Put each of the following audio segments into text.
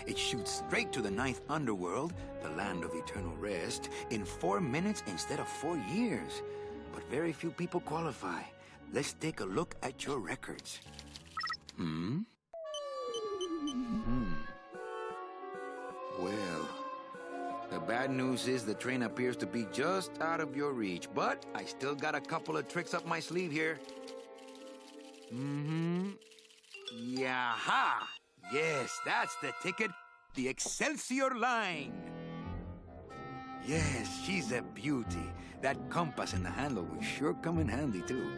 It shoots straight to the ninth underworld, the land of eternal rest, in 4 minutes instead of 4 years. But very few people qualify. Let's take a look at your records. Well, the bad news is the train appears to be just out of your reach, but I still got a couple of tricks up my sleeve here. Yaha! Yes, that's the ticket. The Excelsior line. Yes, she's a beauty. That compass and the handle will sure come in handy, too.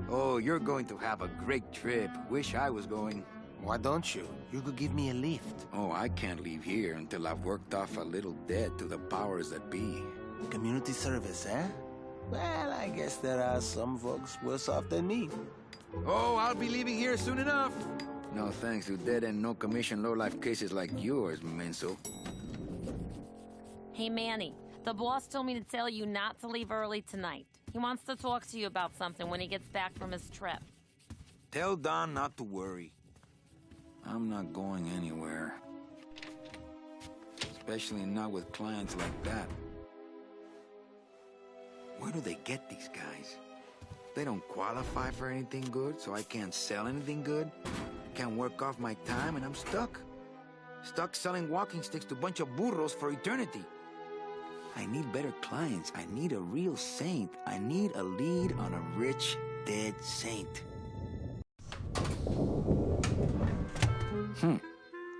Oh, you're going to have a great trip. Wish I was going. Why don't you? You could give me a lift. Oh, I can't leave here until I've worked off a little debt to the powers that be. Community service, eh? Well, I guess there are some folks worse off than me. Oh, I'll be leaving here soon enough. No thanks to dead and no commission low-life cases like yours, Menso. Hey, Manny. The boss told me to tell you not to leave early tonight. He wants to talk to you about something when he gets back from his trip. Tell Don not to worry. I'm not going anywhere. Especially not with clients like that. Where do they get these guys? They don't qualify for anything good, so I can't sell anything good. Can't work off my time, and I'm stuck. Stuck selling walking sticks to a bunch of burros for eternity. I need better clients. I need a real saint. I need a lead on a rich, dead saint.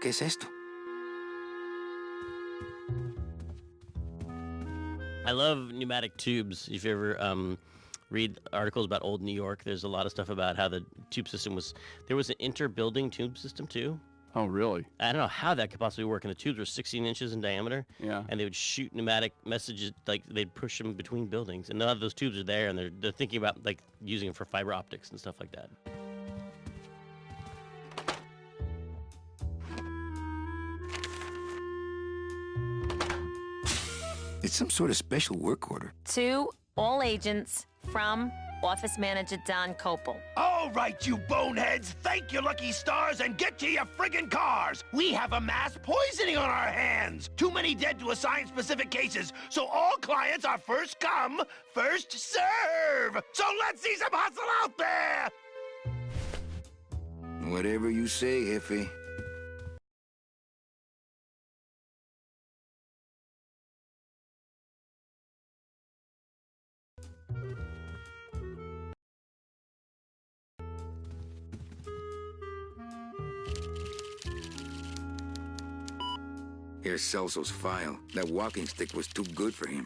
¿Qué es esto? I love pneumatic tubes. If you ever read articles about old New York, there's a lot of stuff about how the tube system was... There was an inter-building tube system, too. Oh, really? I don't know how that could possibly work. And the tubes were 16 inches in diameter. Yeah. And they would shoot pneumatic messages, like they'd push them between buildings. And none of those tubes are there, and they're thinking about like using them for fiber optics and stuff like that. It's some sort of special work order. To all agents from Office Manager Don Copel. All right, you boneheads, thank your lucky stars and get to your friggin' cars. We have a mass poisoning on our hands. Too many dead to assign specific cases, so all clients are first come, first serve. So let's see some hustle out there. Whatever you say, Jefe. Here's Celso's file. That walking stick was too good for him.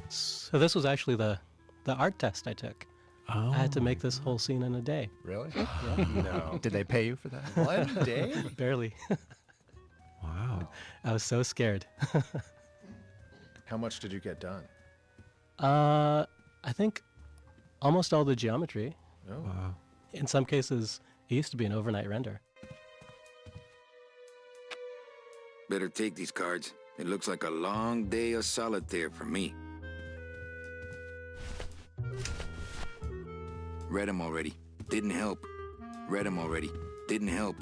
So this was actually the art test I took. Oh. I had to make this whole scene in a day. Really? Yeah. No. Did they pay you for that? 1 day? Barely. Wow. I was so scared. How much did you get done? I think almost all the geometry. Oh. Wow. In some cases, it used to be an overnight render. Better take these cards. It looks like a long day of solitaire for me. Read them already. Didn't help. Read them already. Didn't help.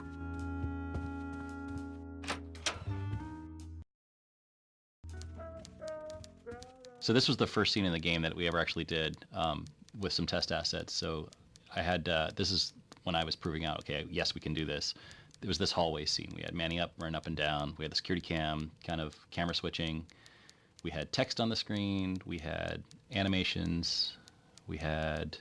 So this was the first scene in the game that we ever actually did with some test assets. So I had, this is when I was proving out, okay, yes, we can do this. It was this hallway scene. We had Manny up, running up and down. We had the security cam, kind of camera switching. We had text on the screen. We had animations. We had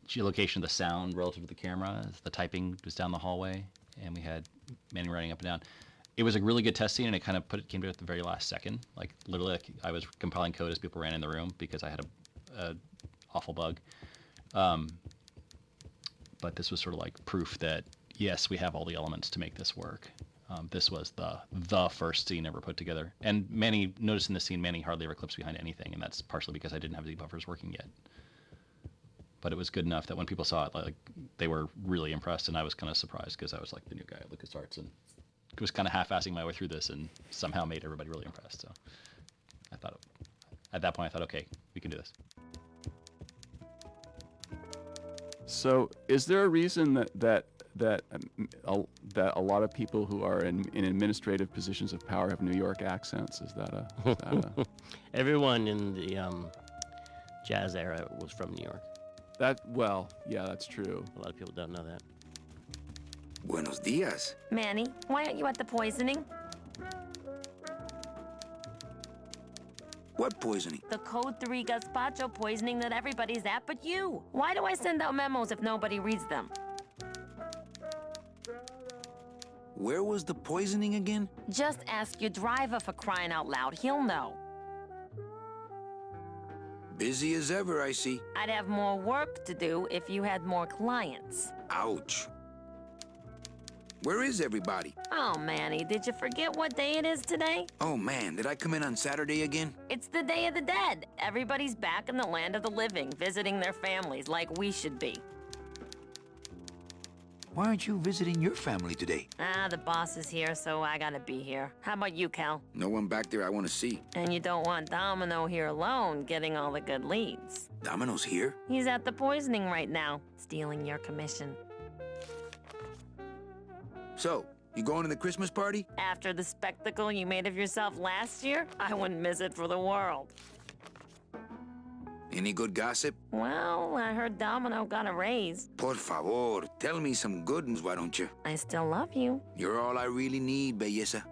geolocation of the sound relative to the camera as the typing was down the hallway. And we had Manny running up and down. It was a really good test scene, and it kind of came to it at the very last second. Like, literally, like, I was compiling code as people ran in the room because I had a awful bug. But this was sort of like proof that, yes, we have all the elements to make this work. This was the first scene ever put together. And Manny, notice in this scene, Manny hardly ever clips behind anything, and that's partially because I didn't have the buffers working yet. But it was good enough that when people saw it, like, they were really impressed, and I was kind of surprised because I was like the new guy at LucasArts, and was kind of half-assing my way through this and somehow made everybody really impressed. So I thought, at that point, I thought, okay, we can do this. So, is there a reason that a lot of people who are in administrative positions of power have New York accents? Is that a Everyone in the jazz era was from New York. Yeah, that's true. A lot of people don't know that. Buenos dias. Manny, why aren't you at the poisoning? What poisoning? The Code 3 gazpacho poisoning that everybody's at but you. Why do I send out memos if nobody reads them? Where was the poisoning again? Just ask your driver, for crying out loud. He'll know. Busy as ever, I see. I'd have more work to do if you had more clients. Ouch. Where is everybody? Oh, Manny, did you forget what day it is today? Oh, man, did I come in on Saturday again? It's the Day of the Dead. Everybody's back in the land of the living, visiting their families like we should be. Why aren't you visiting your family today? The boss is here, so I gotta be here. How about you, Cal? No one back there I want to see. And you don't want Domino here alone, getting all the good leads. Domino's here? He's at the poisoning right now, stealing your commission. So, you going to the Christmas party? After the spectacle you made of yourself last year, I wouldn't miss it for the world. Any good gossip? Well, I heard Domino got a raise. Por favor, tell me some good ones, why don't you? I still love you. You're all I really need, belleza.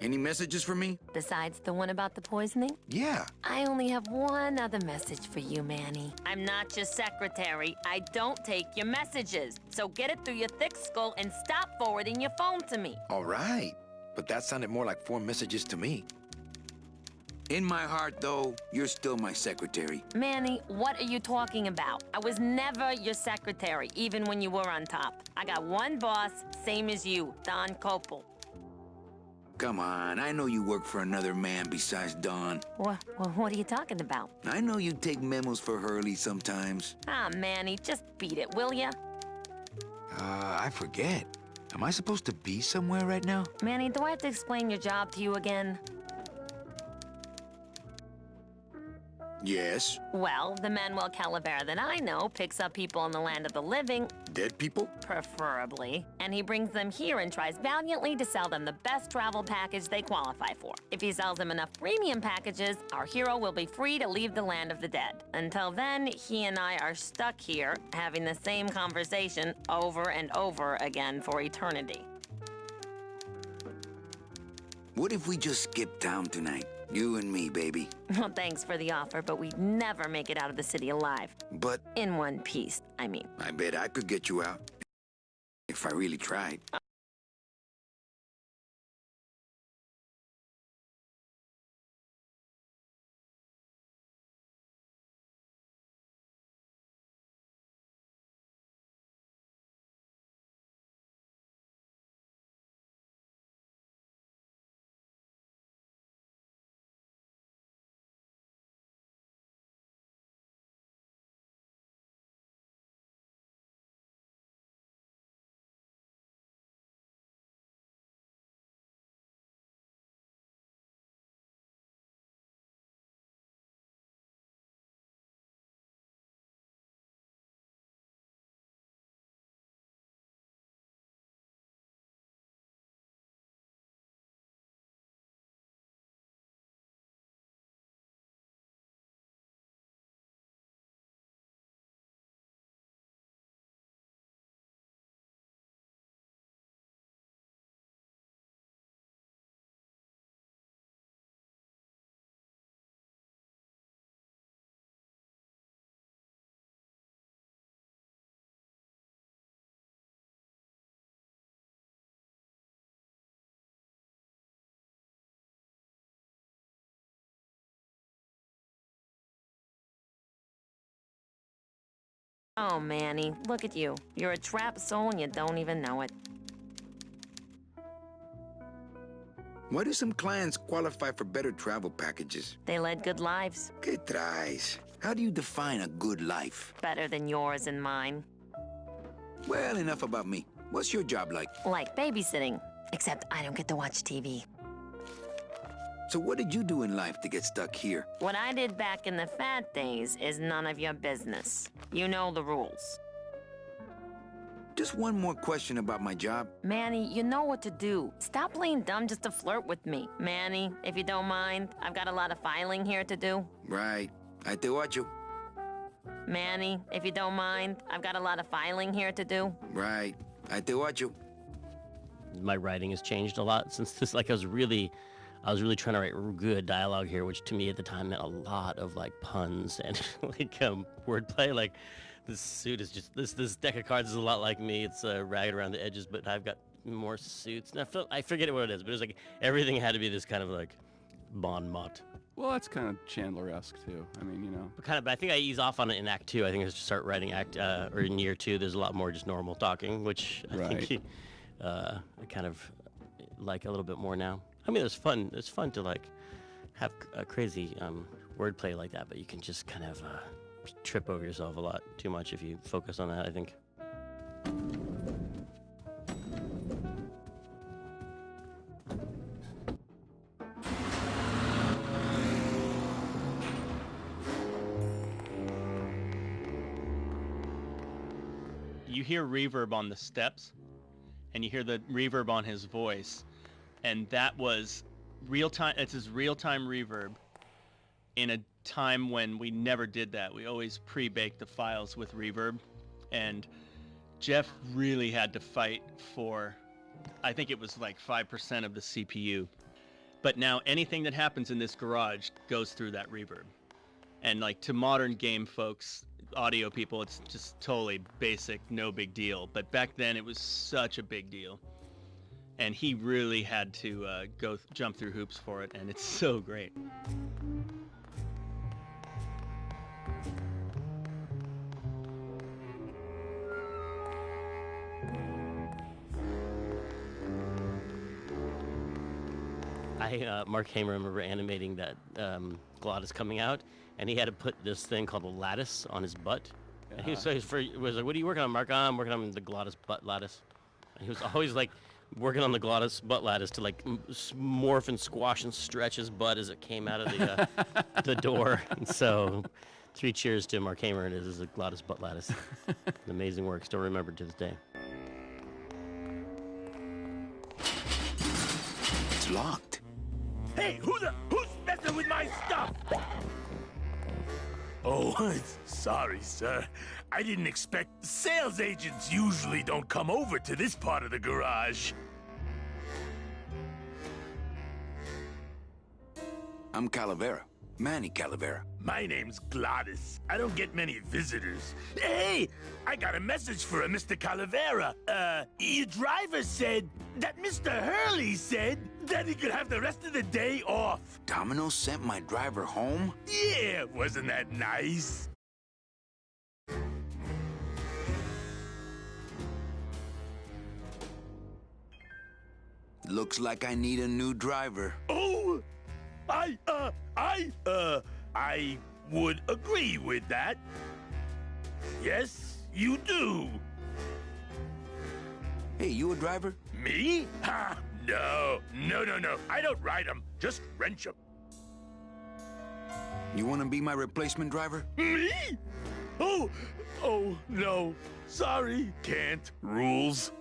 Any messages for me? Besides the one about the poisoning? Yeah. I only have one other message for you, Manny. I'm not your secretary. I don't take your messages. So get it through your thick skull and stop forwarding your phone to me. All right. But that sounded more like 4 messages to me. In my heart, though, you're still my secretary. Manny, what are you talking about? I was never your secretary, even when you were on top. I got one boss, same as you, Don Copel. Come on, I know you work for another man besides Don. What are you talking about? I know you take memos for Hurley sometimes. Ah, Manny, just beat it, will ya? I forget. Am I supposed to be somewhere right now? Manny, do I have to explain your job to you again? Yes. Well, the Manuel Calavera that I know picks up people in the land of the living. Dead people? Preferably. And he brings them here and tries valiantly to sell them the best travel package they qualify for. If he sells them enough premium packages, our hero will be free to leave the land of the dead. Until then, he and I are stuck here, having the same conversation over and over again for eternity. What if we just skip town tonight? You and me, baby. Well, thanks for the offer, but we'd never make it out of the city alive. But... in one piece, I mean. I bet I could get you out. If I really tried. Oh, Manny, look at you. You're a trapped soul and you don't even know it. Why do some clients qualify for better travel packages? They led good lives. ¿Qué traes? How do you define a good life? Better than yours and mine. Well, enough about me. What's your job like? Like babysitting, except I don't get to watch TV. So what did you do in life to get stuck here? What I did back in the fat days is none of your business. You know the rules. Just one more question about my job. Manny, you know what to do. Stop playing dumb just to flirt with me. Manny, if you don't mind, I've got a lot of filing here to do. Right. I te watcho. Manny, if you don't mind, I've got a lot of filing here to do. Right. I te watcho. My writing has changed a lot since this. Like I was really trying to write good dialogue here, which to me at the time meant a lot of like puns and like wordplay. Like this suit is just this deck of cards is a lot like me. It's ragged around the edges, but I've got more suits. And I forget what it is, but it was like everything had to be this kind of like bon mot. Well, that's kind of Chandler-esque too. I mean, you know. But I think I ease off on it in Act 2. I think I just start writing or in Year 2. There's a lot more just normal talking, which I think I kind of like a little bit more now. I mean, it's fun. It's fun to like have a crazy wordplay like that, but you can just kind of trip over yourself a lot too much if you focus on that, I think. You hear reverb on the steps, and you hear the reverb on his voice, and that was real time. It's his real time reverb in a time when we never did that. We always pre-baked the files with reverb, and Jeff really had to fight for, I think it was like 5% of the CPU. But now anything that happens in this garage goes through that reverb. And like to modern game folks, audio people, it's just totally basic, no big deal. But back then it was such a big deal. And he really had to jump through hoops for it, and it's so great. Mark Hamer, I remember animating that Glottis coming out, and he had to put this thing called a lattice on his butt. And he was like, "What are you working on, Mark?" I'm working on the Glottis butt lattice. And he was always like working on the Glottis butt lattice to like morph and squash and stretch his butt as it came out of the the door. And so, 3 cheers to Mark Hamer and his Glottis butt lattice. Amazing work, still remembered to this day. It's locked. Hey, who's messing with my stuff? Oh, sorry, sir. I didn't expect... Sales agents usually don't come over to this part of the garage. I'm Calavera. Manny Calavera. My name's Glottis. I don't get many visitors. Hey, I got a message for a Mr. Calavera. Your driver said that Mr. Hurley said that he could have the rest of the day off. Domino sent my driver home? Yeah, wasn't that nice? Looks like I need a new driver. Oh, I would agree with that. Yes, you do. Hey, you a driver? Me? Ha! No. I don't ride them, just wrench them. You want to be my replacement driver? Me? Oh, no. Sorry. Can't. Rules.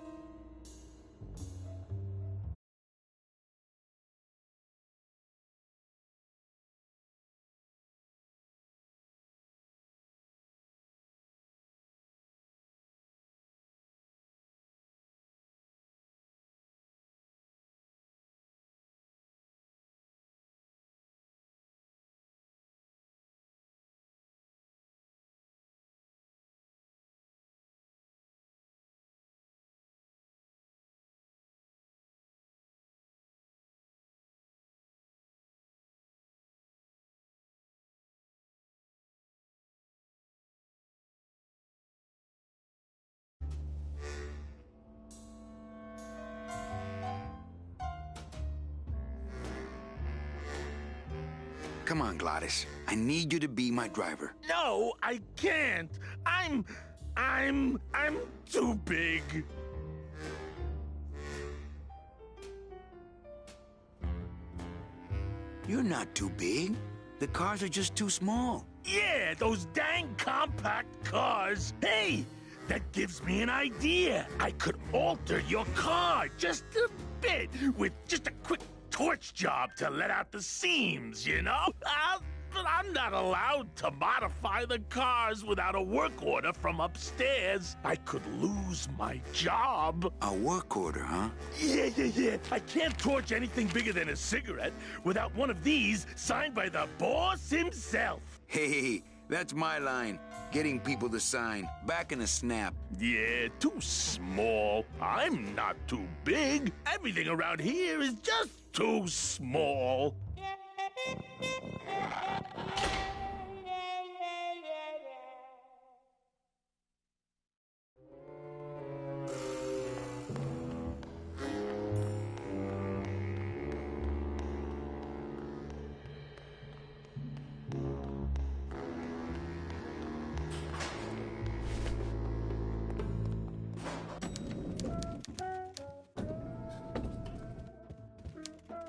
Come on, Glottis. I need you to be my driver. No, I can't. I'm too big. You're not too big. The cars are just too small. Yeah, those dang compact cars. Hey, that gives me an idea. I could alter your car just a bit with just a quick torch job to let out the seams, you know? But I'm not allowed to modify the cars without a work order from upstairs. I could lose my job. A work order, huh? Yeah. I can't torch anything bigger than a cigarette without one of these signed by the boss himself. Hey, that's my line. Getting people to sign. Back in a snap. Yeah, too small. I'm not too big. Everything around here is just too small.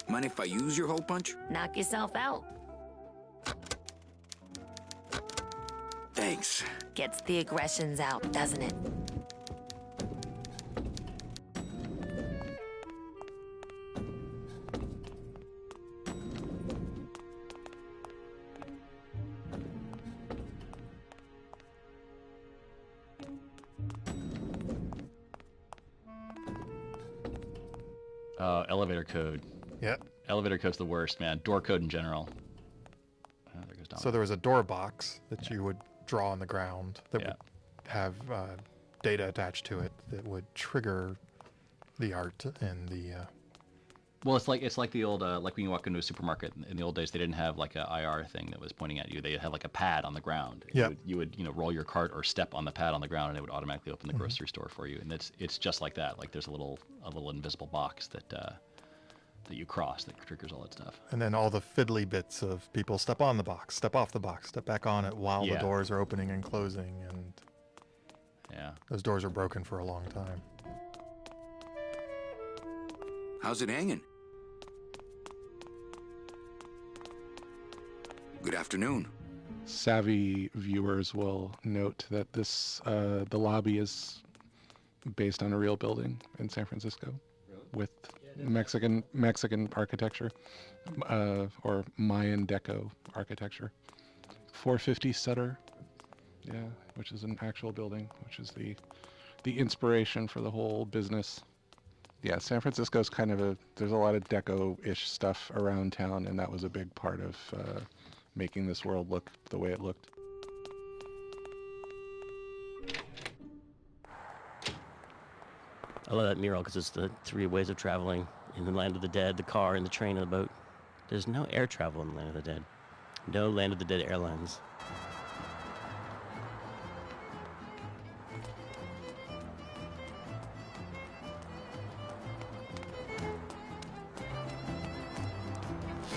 Mind if I use your hole punch? Knock yourself out. Thanks. Gets the aggressions out, doesn't it? Elevator code. Yep. Elevator code's the worst, man. Door code in general. There goes Dom. So there was a door box that you would draw on the ground that would have data attached to it that would trigger the art and the. Well, it's like the old like when you walk into a supermarket in the old days, they didn't have like a IR thing that was pointing at you. They had like a pad on the ground. Yeah. You would roll your cart or step on the pad on the ground, and it would automatically open the grocery store for you. And it's just like that. Like there's a little invisible box that you cross that triggers all that stuff. And then all the fiddly bits of people step on the box, step off the box, step back on it while the doors are opening and closing, and those doors are broken for a long time. How's it hanging? Good afternoon. Savvy viewers will note that this the lobby is based on a real building in San Francisco with Mexican architecture or Mayan Deco architecture. 450 Sutter, which is an actual building, which is the inspiration for the whole business. Yeah, San Francisco's kind of there's a lot of Deco-ish stuff around town, and that was a big part of making this world look the way it looked. I love that mural because it's the 3 ways of traveling in the land of the dead, the car, and the train, and the boat. There's no air travel in the land of the dead. No land of the dead airlines.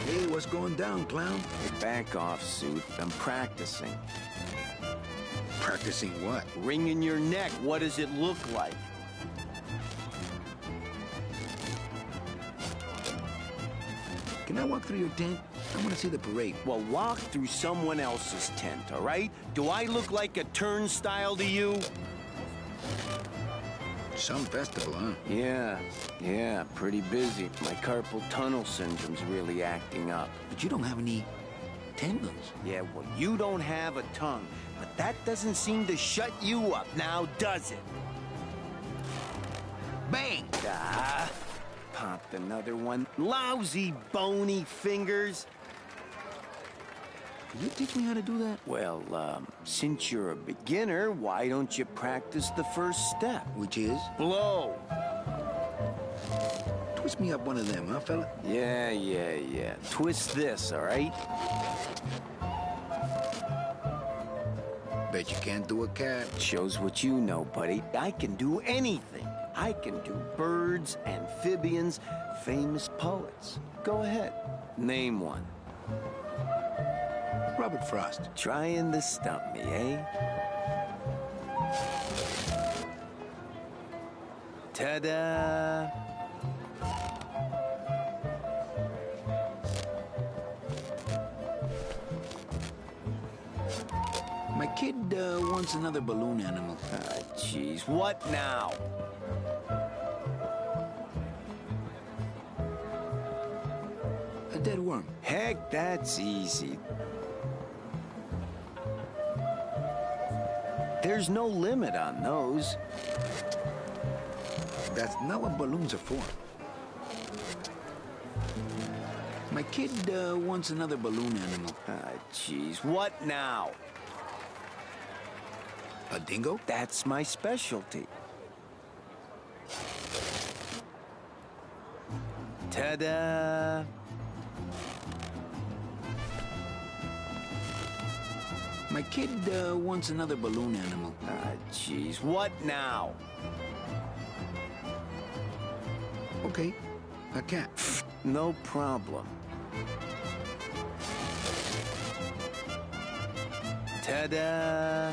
Hey, what's going down, clown? Hey, back off, Suit. I'm practicing. Practicing what? Wringing your neck. What does it look like? Can I walk through your tent? I want to see the parade. Well, walk through someone else's tent, all right? Do I look like a turnstile to you? Some festival, huh? Yeah, pretty busy. My carpal tunnel syndrome's really acting up. But you don't have any tendons. Yeah, well, you don't have a tongue, but that doesn't seem to shut you up now, does it? Bang! Ah, popped another one. Lousy, bony fingers. Can you teach me how to do that? Well, since you're a beginner, why don't you practice the first step? Which is? Blow. Twist me up one of them, huh, fella? Yeah. Twist this, all right? Bet you can't do a cat. Shows what you know, buddy. I can do anything. I can do birds, amphibians, famous poets. Go ahead. Name one. Robert Frost. Trying to stump me, eh? Ta-da! My kid wants another balloon animal. Jeez, what now? A dead worm. Heck, that's easy. There's no limit on those. That's not what balloons are for. My kid wants another balloon animal. Jeez, what now? A dingo? That's my specialty. Ta-da! My kid wants another balloon animal. Jeez, what now? Okay, a cat. No problem. Ta-da!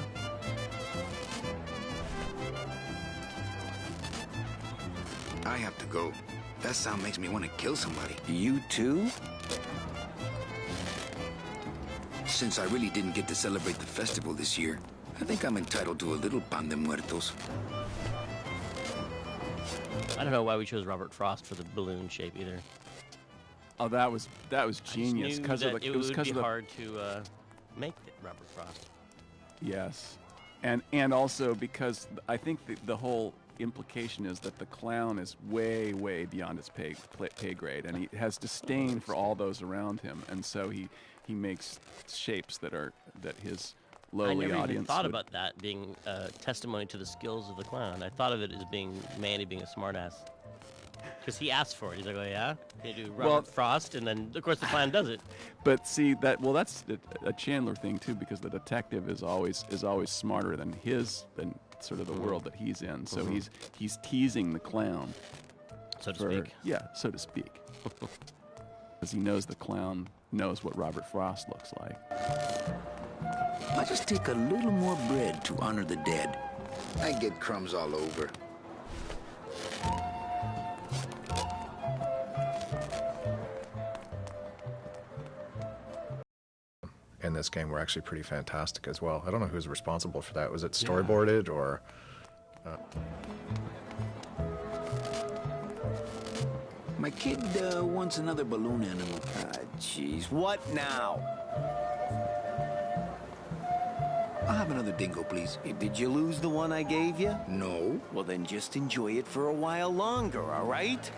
I have to go. That sound makes me want to kill somebody. You too? Since I really didn't get to celebrate the festival this year, I think I'm entitled to a little pan de muertos. I don't know why we chose Robert Frost for the balloon shape either. Oh, that was genius because of the. It would be hard to make Robert Frost. Yes, and also because I think the whole implication is that the clown is way beyond his pay grade, and he has disdain for all those around him, and so he makes shapes that his lowly I never audience even thought would... about that being testimony to the skills of the clown. I thought of it as being Manny being a smartass. Because he asked for it. He's like, oh yeah? Can you do Robert Frost? And then, of course, the clown does it. But see, that's a Chandler thing, too, because the detective is always smarter than sort of the world that he's in. So he's teasing the clown. So to speak. Yeah, so to speak. Because he knows the clown knows what Robert Frost looks like. I'll just take a little more bread to honor the dead. I get crumbs all over. In this game were actually pretty fantastic as well. I don't know who's responsible for that. Was it storyboarded or... My kid wants another balloon animal. Jeez, what now? I'll have another dingo, please. Did you lose the one I gave you? No. Well, then just enjoy it for a while longer, all right?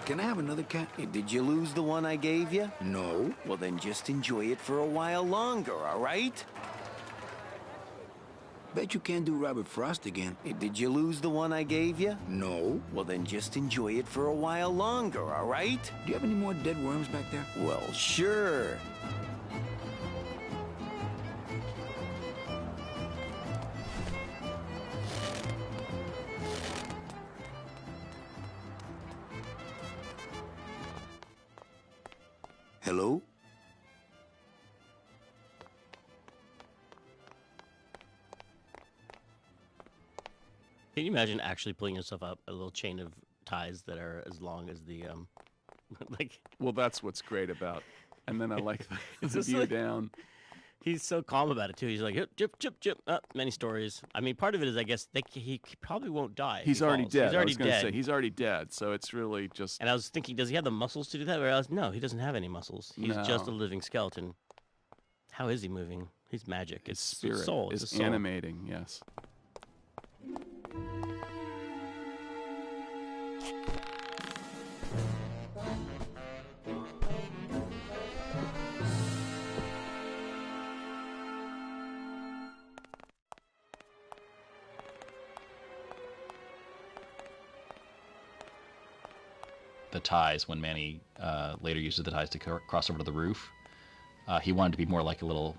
Can I have another cat? Did you lose the one I gave you? No. Well, then just enjoy it for a while longer, all right? Bet you can't do Robert Frost again. Did you lose the one I gave you? No. Well, then just enjoy it for a while longer, all right? Do you have any more dead worms back there? Well, sure. Hello? Can you imagine actually pulling yourself up a little chain of ties that are as long as the like? Well, that's what's great about. And then I like the view down. He's so calm about it too. He's like, chip. Many stories. I mean, part of it is, I guess, he probably won't die. He's already dead. He's already dead. Say, he's already dead. So it's really just. And I was thinking, does he have the muscles to do that? Or no, he doesn't have any muscles. He's just a living skeleton. How is he moving? He's magic. It's spirit. Soul. It's a soul. Animating. Yes. The ties, when Manny later uses the ties to cross over to the roof, he wanted to be more like a little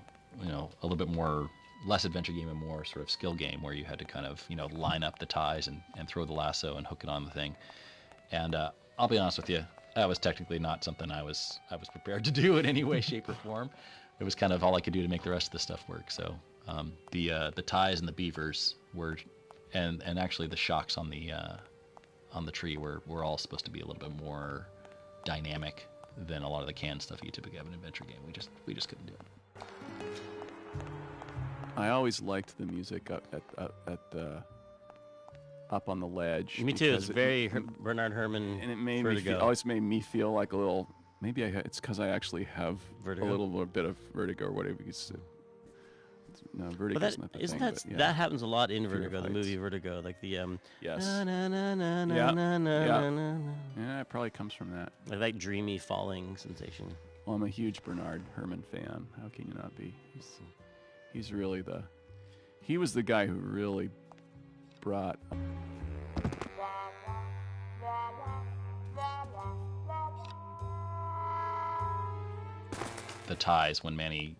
bit more, less adventure game and more sort of skill game, where you had to kind of, line up the ties and throw the lasso and hook it on the thing. And I'll be honest with you, that was technically not something I was prepared to do in any way, shape, or form. It was kind of all I could do to make the rest of the stuff work. So the ties and the beavers were, and actually the shocks on the tree were all supposed to be a little bit more dynamic than a lot of the canned stuff you typically have in an adventure game. We just couldn't do it. I always liked the music up up on the ledge. Me too. It's very Bernard Herrmann. And it made Vertigo. always made me feel like a little. Maybe it's because I actually have Vertigo? a little bit of vertigo or whatever you said. No, vertigo Well, is not the isn't thing. that but, yeah. that happens a lot in Fear Vertigo, the of movie heights. Vertigo, like the Yes. na, na, na, na, na, Yeah, na, na, yeah. na, na. Yeah, it probably comes from that. Like that dreamy falling sensation. Well, I'm a huge Bernard Herrmann fan. How can you not be? He's really he was the guy who really brought. The ties when Manny.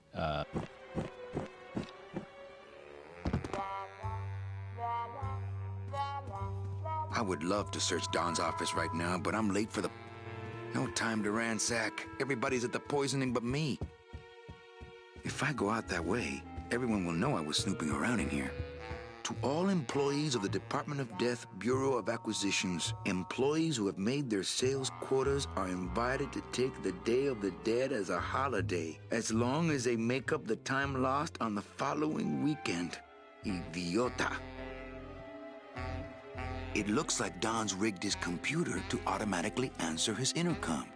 I would love to search Don's office right now, but I'm late for the... No time to ransack. Everybody's at the poisoning but me. If I go out that way, everyone will know I was snooping around in here. To all employees of the Department of Death Bureau of Acquisitions, employees who have made their sales quotas are invited to take the Day of the Dead as a holiday, as long as they make up the time lost on the following weekend. Idiota. It looks like Don's rigged his computer to automatically answer his intercom.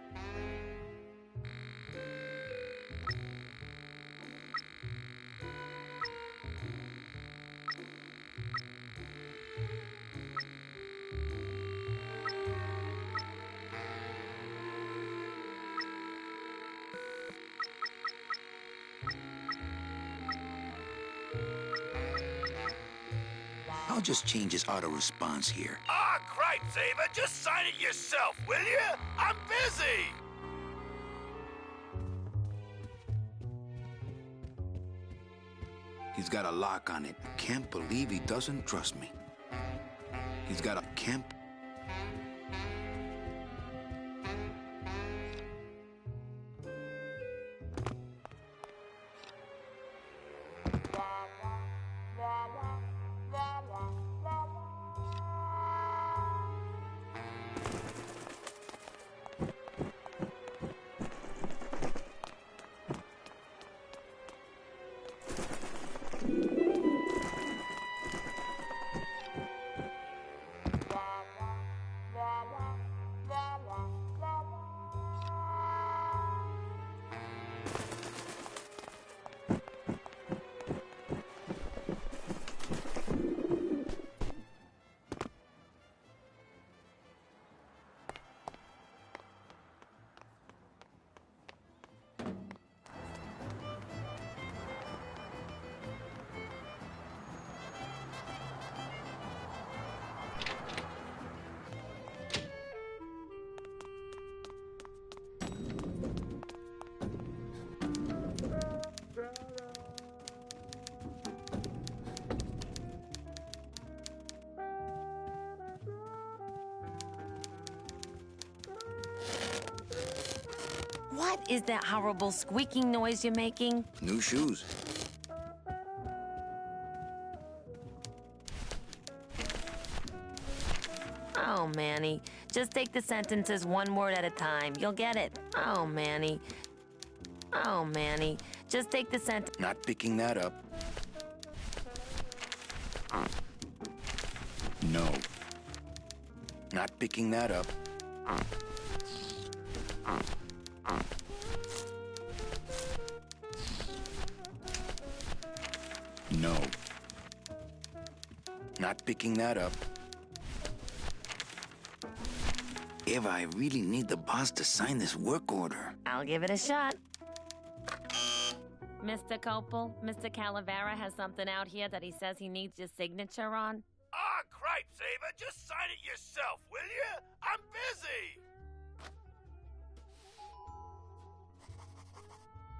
I'll just change his auto response here. Ah, cripe, Saber, just sign it yourself, will you? I'm busy. He's got a lock on it. Can't believe he doesn't trust me. He's got a camp. What is that horrible squeaking noise you're making? New shoes. Oh, Manny. Just take the sentences one word at a time. You'll get it. Oh, Manny. Oh, Manny. Just take the sentence. Not picking that up. No. Not picking that up. No. Not picking that up. Eva, I really need the boss to sign this work order. I'll give it a shot. Mr. Copel, Mr. Calavera has something out here that he says he needs your signature on. Ah, cripe, Saber, just sign it yourself, will you? I'm busy.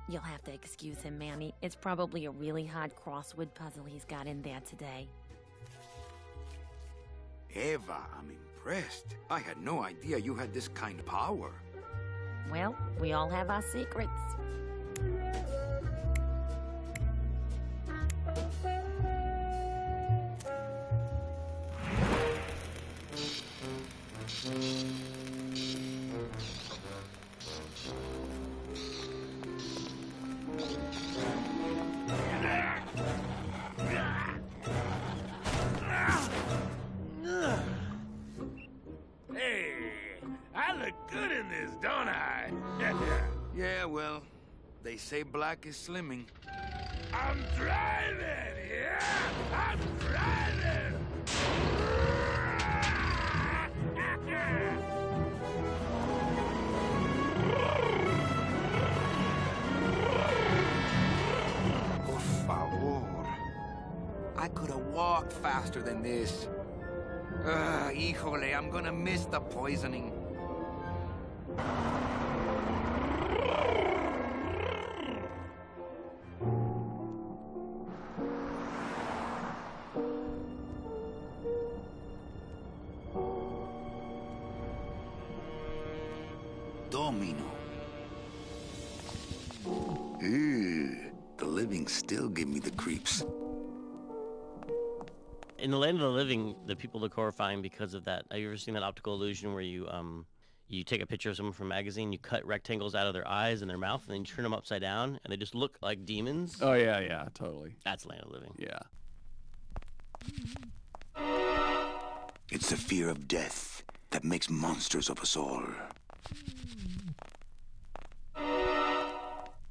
You'll have to excuse him, Manny. It's probably a really hard crossword puzzle he's got in there today. Eva, I'm impressed. I had no idea you had this kind of power. Well, we all have our secrets. They say black is slimming. I'm driving! Yeah! I'm driving! Por favor. I could have walked faster than this. Híjole, I'm gonna miss the poisoning. Domino. Ew, the living still give me the creeps. In the land of the living, the people look horrifying because of that. Have you ever seen that optical illusion where you take a picture of someone from a magazine, you cut rectangles out of their eyes and their mouth, and then you turn them upside down, and they just look like demons? Oh, yeah, totally. That's land of the living. Yeah. It's the fear of death that makes monsters of us all.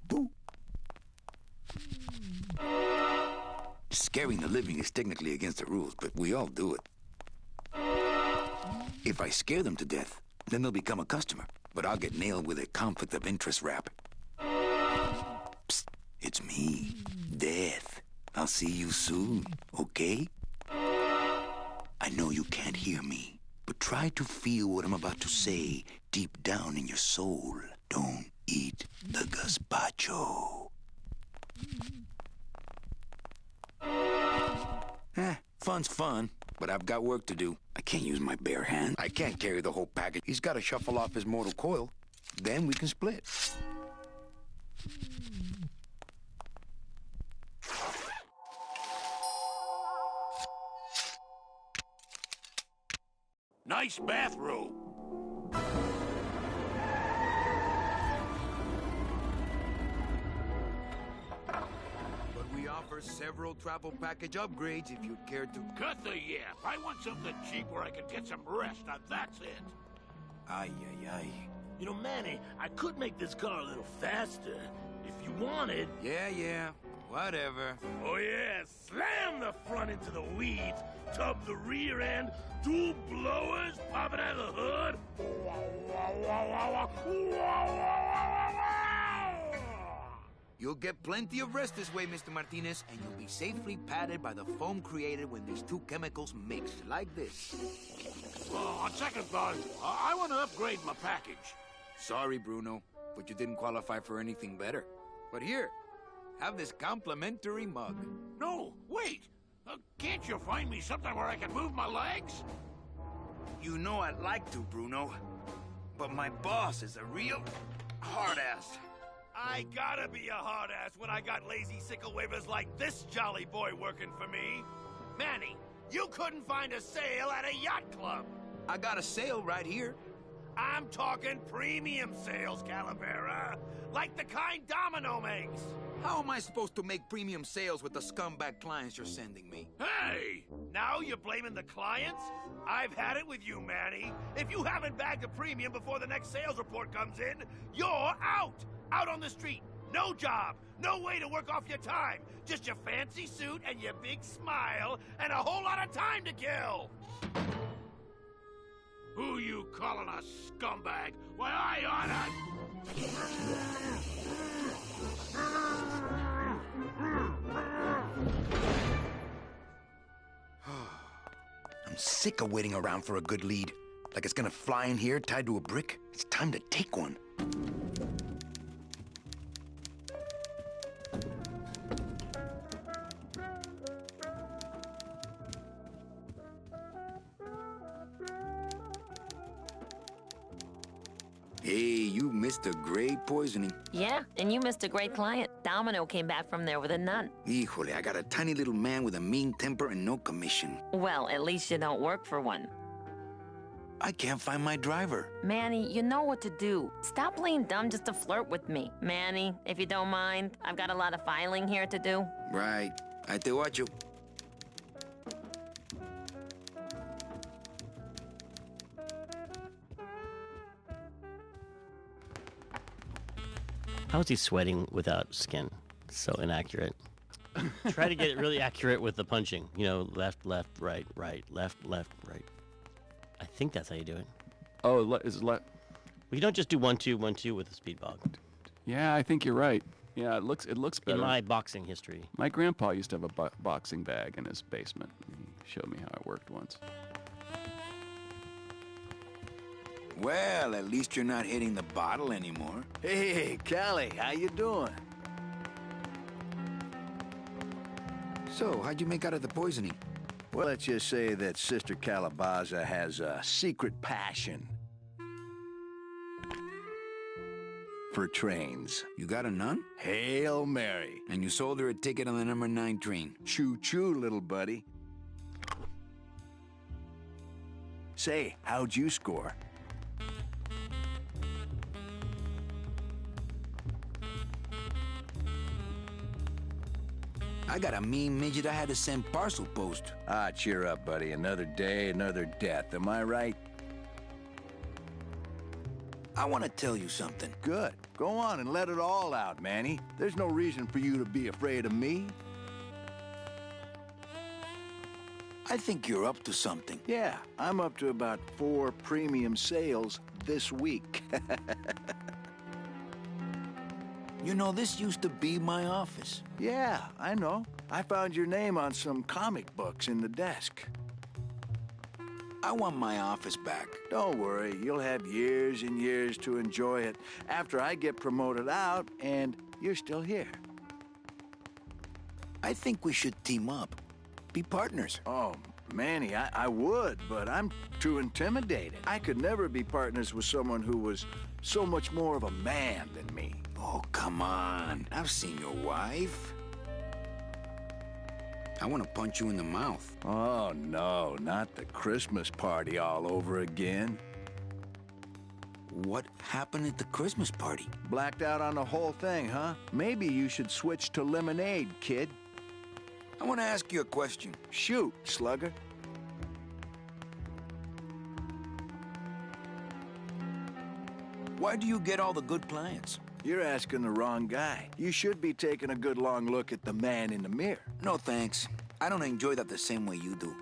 Boo. Scaring the living is technically against the rules, but we all do it. If I scare them to death, then they'll become a customer, but I'll get nailed with a conflict of interest rap. Psst, it's me, Death. I'll see you soon, okay? I know you can't hear me, but try to feel what I'm about to say deep down in your soul. Don't eat the gazpacho. Fun's fun, but I've got work to do. I can't use my bare hand. I can't carry the whole package. He's got to shuffle off his mortal coil. Then we can split. Nice bathrobe. But we offer several travel package upgrades if you'd care to. Cut the yap. I want something cheap where I can get some rest. Now that's it. Ay, ay, ay. You know, Manny, I could make this car a little faster if you wanted. Yeah. Whatever. Oh, yeah. Slam the front into the weeds. Tub the rear end. Two blowers popping out of the hood. You'll get plenty of rest this way, Mr. Martinez, and you'll be safely padded by the foam created when these two chemicals mix, like this. On second thought, I want to upgrade my package. Sorry, Bruno, but you didn't qualify for anything better. But here, have this complimentary mug. No, wait. Can't you find me something where I can move my legs? You know I'd like to, Bruno. But my boss is a real hard-ass. I gotta be a hard-ass when I got lazy sickle wavers like this jolly boy working for me. Manny, you couldn't find a sale at a yacht club. I got a sale right here. I'm talking premium sales, Calavera. Like the kind Domino makes. How am I supposed to make premium sales with the scumbag clients you're sending me? Hey! Now you're blaming the clients? I've had it with you, Manny. If you haven't bagged a premium before the next sales report comes in, you're out! Out on the street. No job. No way to work off your time. Just your fancy suit and your big smile and a whole lot of time to kill. Who you calling a scumbag? Why, I oughta... I'm sick of waiting around for a good lead. Like it's gonna fly in here tied to a brick. It's time to take one. Hey, you missed a great poisoning. Yeah, and you missed a great client. Domino came back from there with a none. Híjole, I got a tiny little man with a mean temper and no commission. Well, at least you don't work for one. I can't find my driver. Manny, you know what to do. Stop playing dumb just to flirt with me. Manny, if you don't mind, I've got a lot of filing here to do. Right. I te watcho. How is he sweating without skin? So inaccurate. Try to get it really accurate with the punching. You know, left, left, right, right, left, left, right. I think that's how you do it. Oh, is it left? Well, you don't just do 1, 2, 1, 2 with a speed bog. Yeah, I think you're right. Yeah, it looks better. In my boxing history. My grandpa used to have a boxing bag in his basement. He showed me how it worked once. Well, at least you're not hitting the bottle anymore. Hey, Callie, how you doing? So, how'd you make out of the poisoning? Well, let's just say that Sister Calabaza has a secret passion for trains. You got a nun? Hail Mary. And you sold her a ticket on the number 9 train. Choo-choo, little buddy. Say, how'd you score? I got a mean midget I had to send parcel post. Ah, cheer up, buddy. Another day, another death. Am I right? I want to tell you something. Good. Go on and let it all out, Manny. There's no reason for you to be afraid of me. I think you're up to something. Yeah, I'm up to about 4 premium sales this week. You know, this used to be my office. Yeah, I know. I found your name on some comic books in the desk. I want my office back. Don't worry, you'll have years and years to enjoy it after I get promoted out and you're still here. I think we should team up. Be partners. Oh, Manny, I would, but I'm too intimidated. I could never be partners with someone who was so much more of a man than me. Oh, come on. I've seen your wife. I want to punch you in the mouth. Oh, no, not the Christmas party all over again. What happened at the Christmas party? Blacked out on the whole thing, huh? Maybe you should switch to lemonade, kid. I want to ask you a question. Shoot, slugger. Why do you get all the good clients? You're asking the wrong guy. You should be taking a good long look at the man in the mirror. No, thanks. I don't enjoy that the same way you do.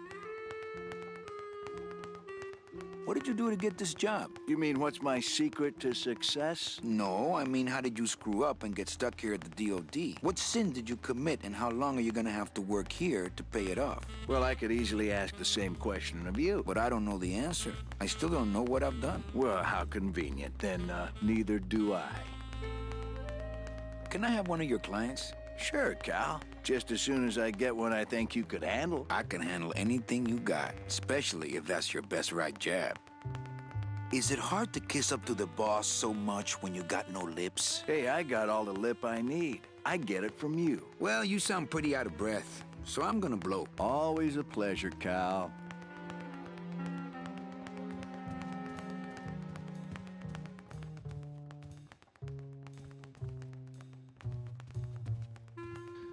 What did you do to get this job? You mean what's my secret to success? No, I mean how did you screw up and get stuck here at the DOD? What sin did you commit and how long are you gonna have to work here to pay it off? Well, I could easily ask the same question of you. But I don't know the answer. I still don't know what I've done. Well, how convenient. Then neither do I. Can I have one of your clients? Sure, Cal. Just as soon as I get one I think you could handle. I can handle anything you got, especially if that's your best right jab. Is it hard to kiss up to the boss so much when you got no lips? Hey, I got all the lip I need. I get it from you. Well, you sound pretty out of breath, so I'm gonna blow. Always a pleasure, Cal.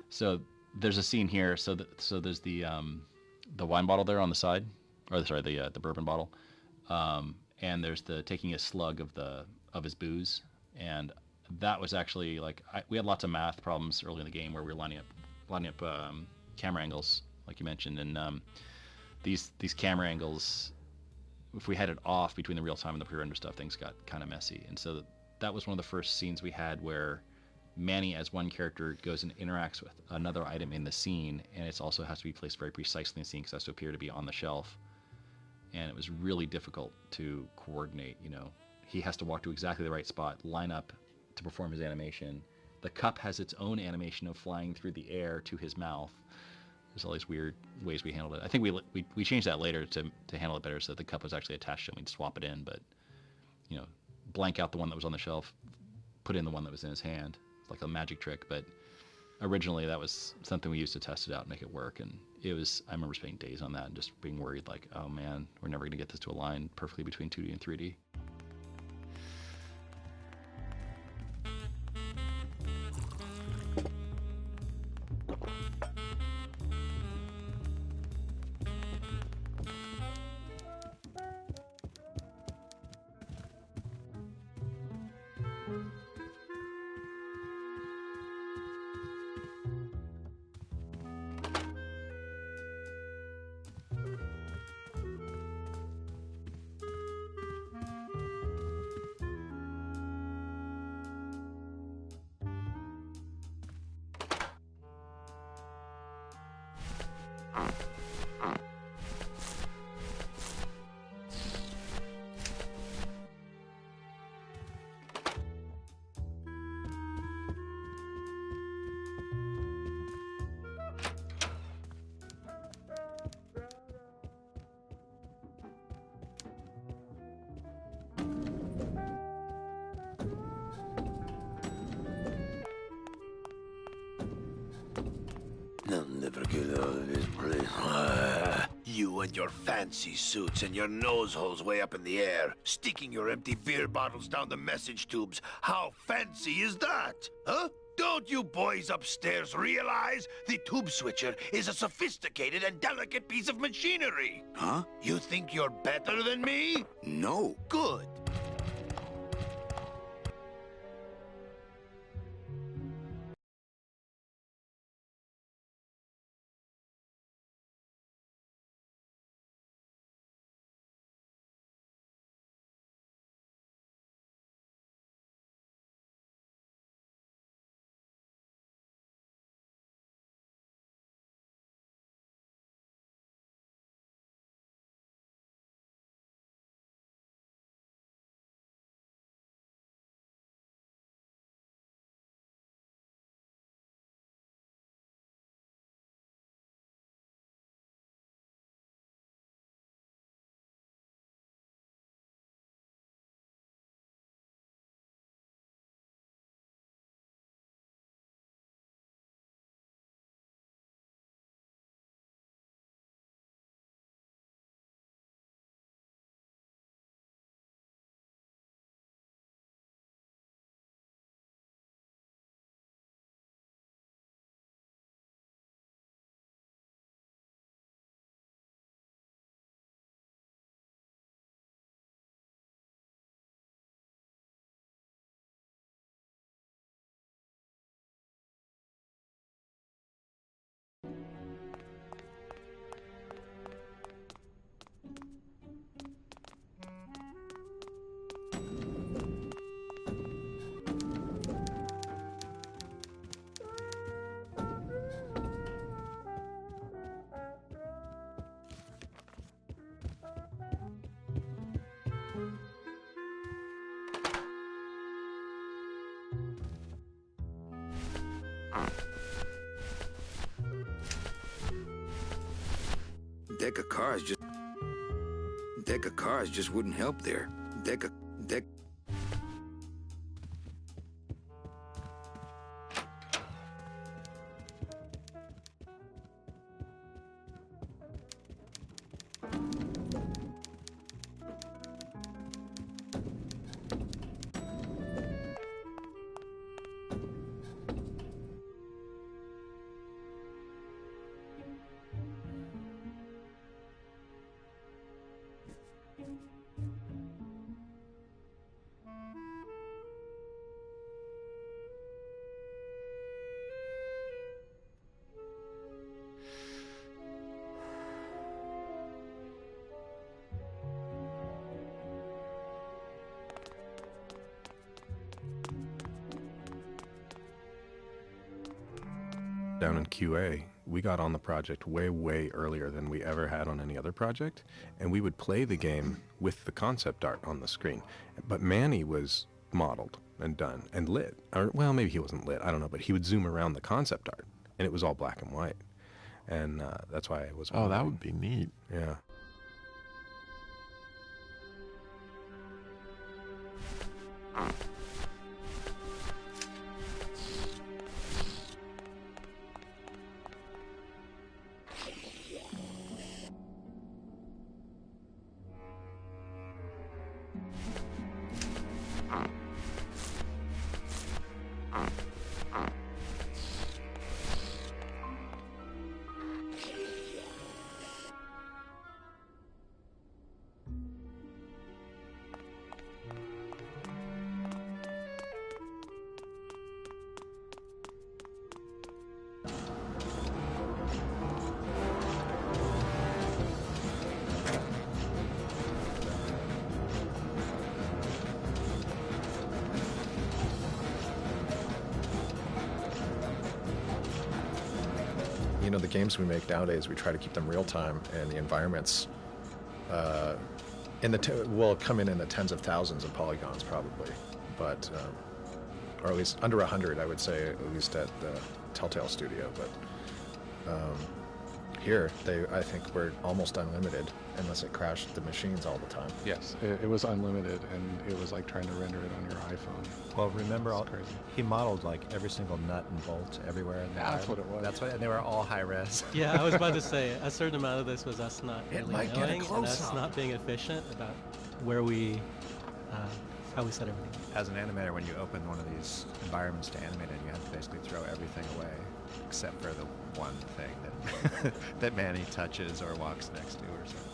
So there's a scene here. So there's the wine bottle there on the side, or sorry, the bourbon bottle, and there's the taking a slug of his booze, and that was actually like we had lots of math problems early in the game where we were lining up camera angles, like you mentioned, and these camera angles, if we had it off between the real time and the pre-render stuff, things got kind of messy, and so that was one of the first scenes we had where Manny as one character goes and interacts with another item in the scene, and it also has to be placed very precisely in the scene because it has to appear to be on the shelf. And it was really difficult to coordinate. You know, he has to walk to exactly the right spot, line up to perform his animation. The cup has its own animation of flying through the air to his mouth. There's all these weird ways we handled it. I think we changed that later to handle it better, so that the cup was actually attached to him. We'd swap it in, but you know, blank out the one that was on the shelf, put in the one that was in his hand. Like a magic trick, but originally that was something we used to test it out and make it work, and it was, I remember spending days on that and just being worried like, oh man, we're never going to get this to align perfectly between 2D and 3D. I'll never get out of this place. You and your fancy suits and your nose holes way up in the air, sticking your empty beer bottles down the message tubes. How fancy is that? Huh? Don't you boys upstairs realize the tube switcher is a sophisticated and delicate piece of machinery? Huh? You think you're better than me? No. Good. Deck of cars just wouldn't help there. Deck. Down in QA, we got on the project way earlier than we ever had on any other project, and we would play the game with the concept art on the screen. But Manny was modeled and done and lit. Or, well, maybe he wasn't lit, I don't know, but he would zoom around the concept art, and it was all black and white. And that's why I was wondering. Oh, that would be neat. Yeah. you know, the games we make nowadays, we try to keep them real time, and the environments will come in the tens of thousands of polygons probably, but or at least under 100, I would say, at least at the Telltale Studio. But here, I think we're almost unlimited, unless it crashed the machines all the time. Yes, it was unlimited, and it was like trying to render it on your iPhone. Well, remember, he modeled like every single nut and bolt everywhere. In the That's what it was. And they were all high res. Yeah, I was about to say, a certain amount of this was us not It really might get a knowing, and us close-up. not being efficient about where we, how we set everything up. As an animator, when you open one of these environments to animate it, you have to basically throw everything away, except for the one thing that that Manny touches or walks next to or something.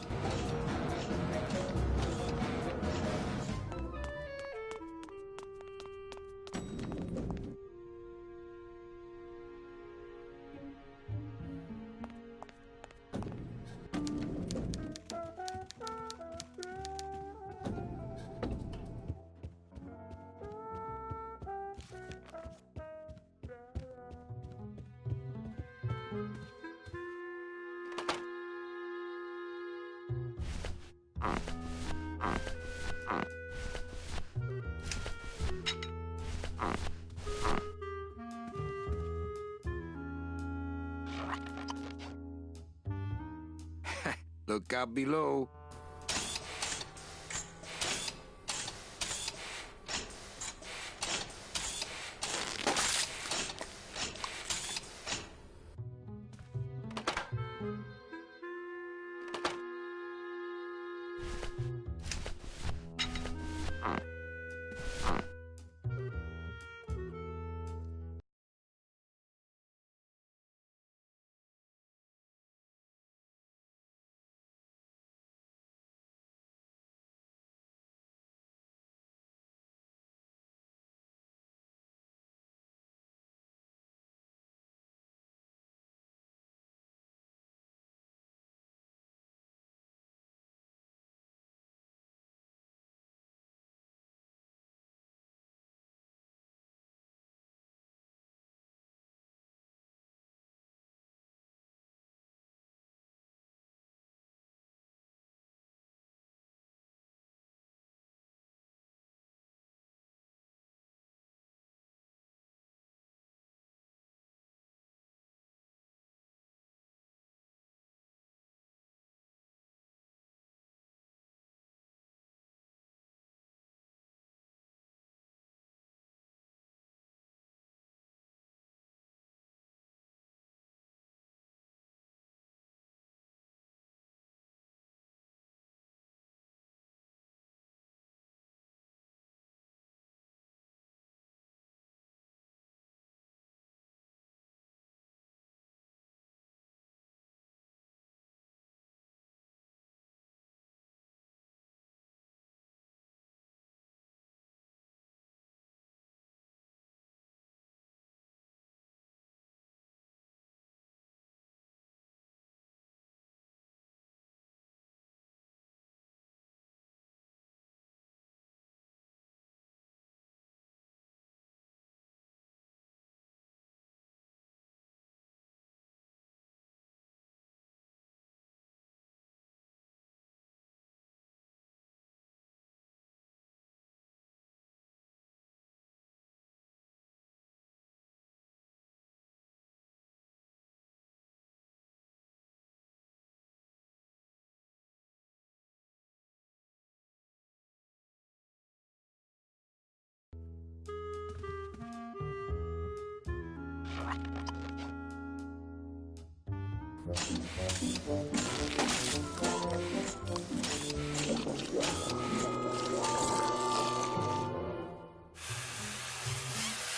Look out below.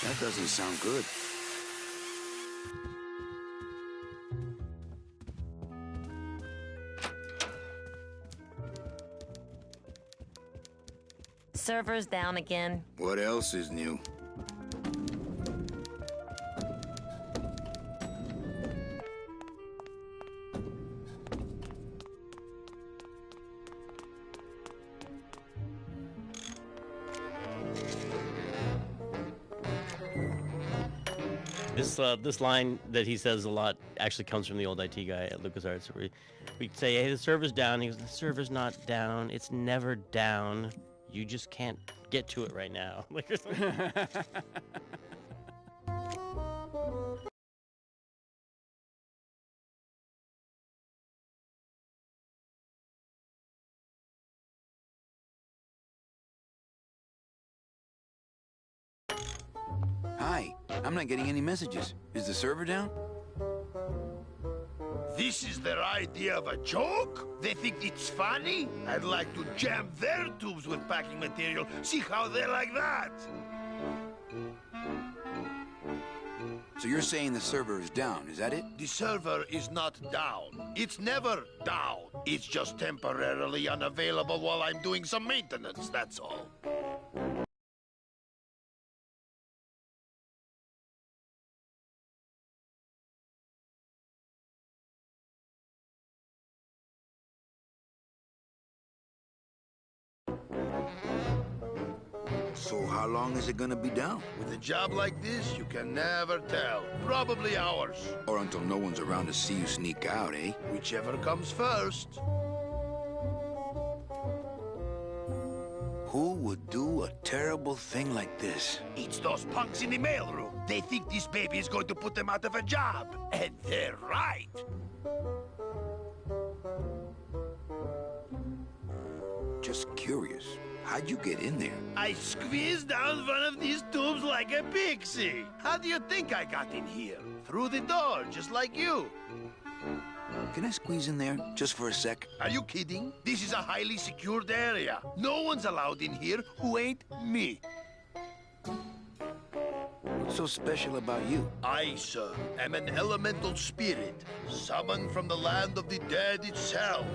That doesn't sound good. Servers down again. What else is new? This line that he says a lot actually comes from the old IT guy at LucasArts. We'd say, hey, the server's down. He goes, the server's not down. It's never down. You just can't get to it right now. Hi, I'm not getting any messages. Is the server down? This is their idea of a joke? They think it's funny? I'd like to jam their tubes with packing material. See how they like that? So you're saying the server is down, is that it? The server is not down. It's never down. It's just temporarily unavailable while I'm doing some maintenance, that's all. So how long is it gonna be down? With a job like this, you can never tell. Probably hours. Or until no one's around to see you sneak out, eh? Whichever comes first. Who would do a terrible thing like this? It's those punks in the mailroom. They think this baby is going to put them out of a job. And they're right. Just curious. How'd you get in there? I squeezed down one of these tubes like a pixie. How do you think I got in here? Through the door, just like you. Can I squeeze in there, just for a sec? Are you kidding? This is a highly secured area. No one's allowed in here who ain't me. What's so special about you? I, sir, am an elemental spirit, summoned from the land of the dead itself.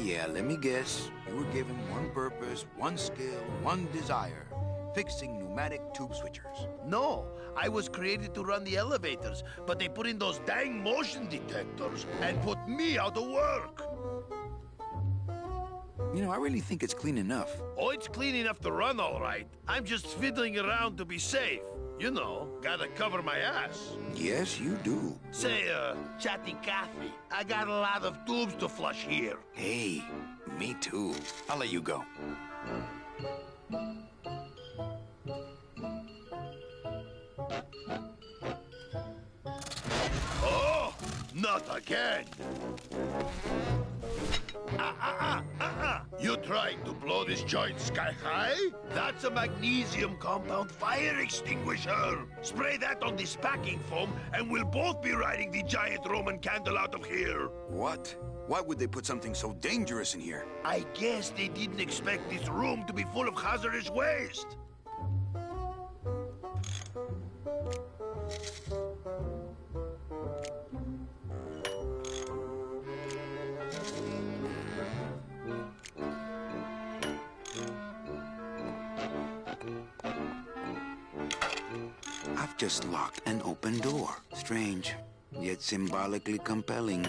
Yeah, let me guess. You were given one purpose, one skill, one desire. Fixing pneumatic tube switchers. No, I was created to run the elevators, but they put in those dang motion detectors and put me out of work. You know, I really think it's clean enough. Oh, it's clean enough to run, all right. I'm just fiddling around to be safe. You know, gotta cover my ass. Yes, you do. Say, Chatty Cathy, I got a lot of tubes to flush here. Hey, me too. I'll let you go. Oh, not again. You trying to blow this joint sky high? That's a magnesium compound fire extinguisher. Spray that on this packing foam and we'll both be riding the giant Roman candle out of here. What? Why would they put something so dangerous in here? I guess they didn't expect this room to be full of hazardous waste. I've just locked an open door. Strange, yet symbolically compelling.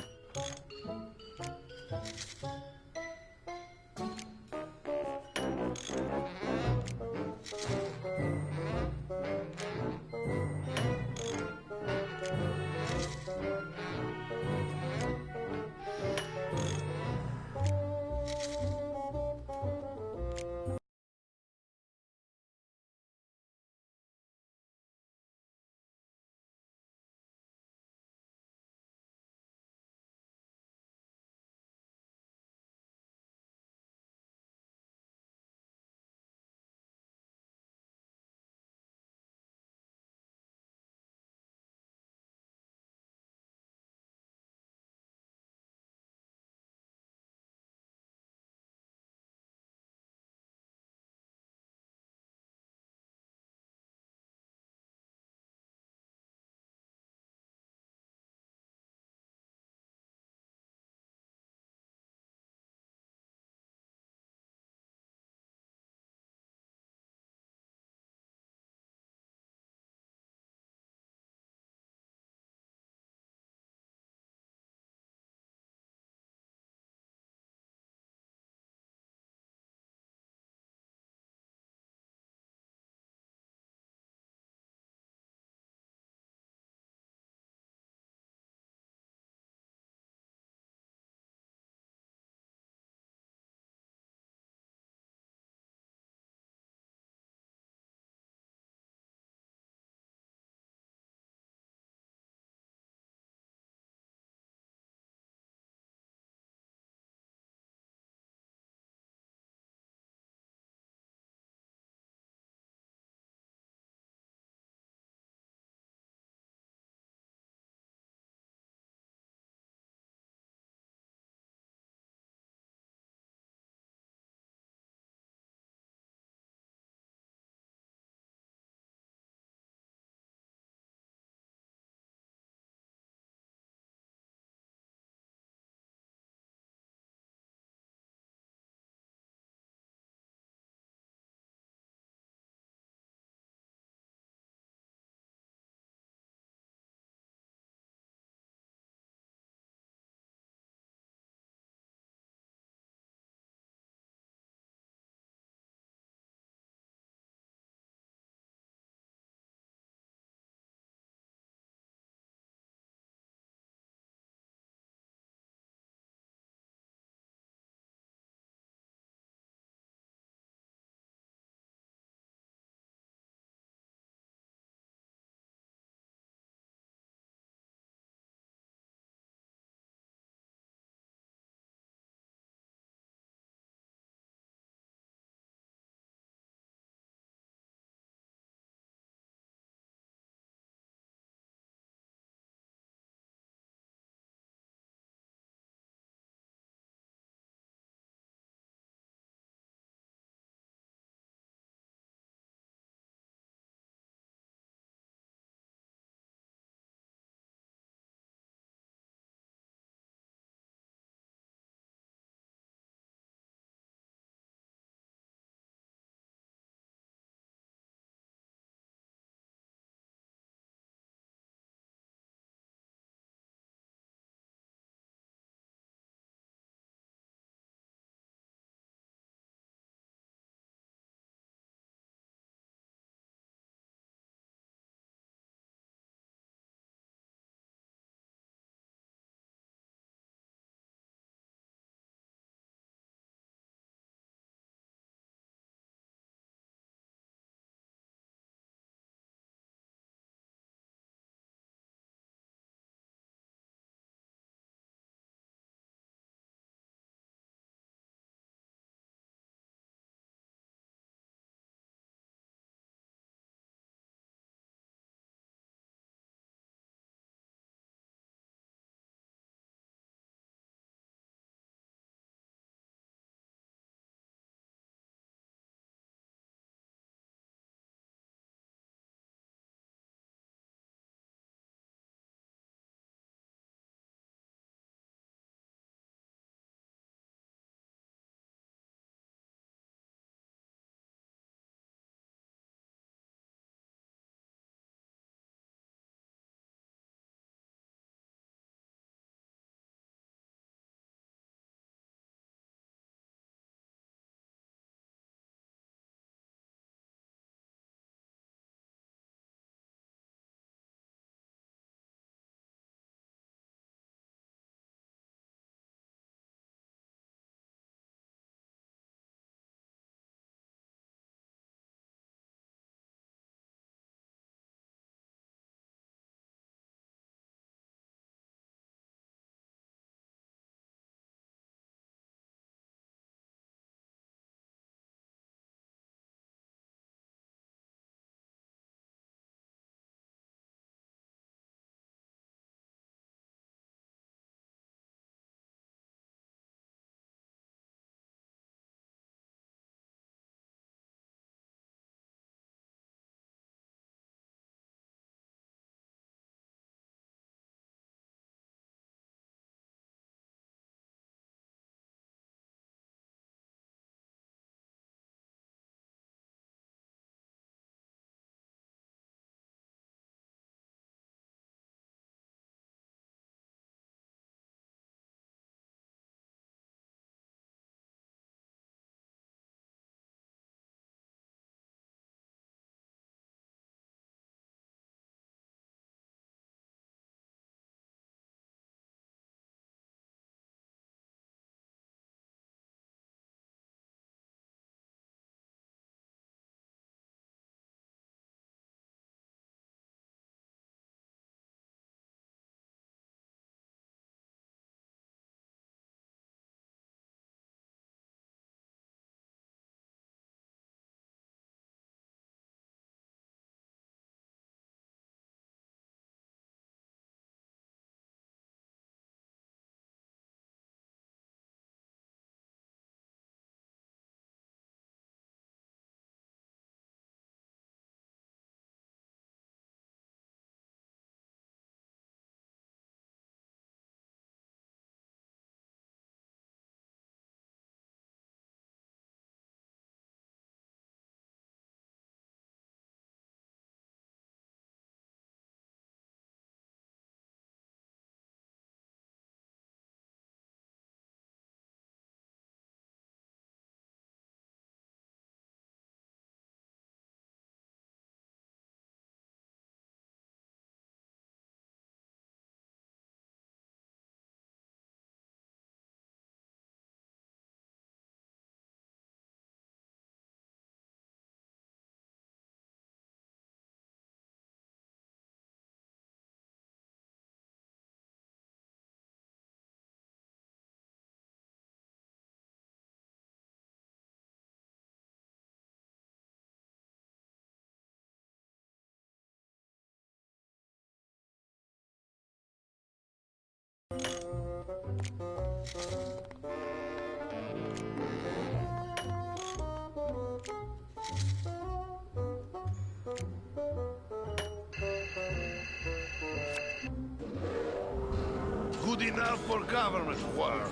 enough for government work.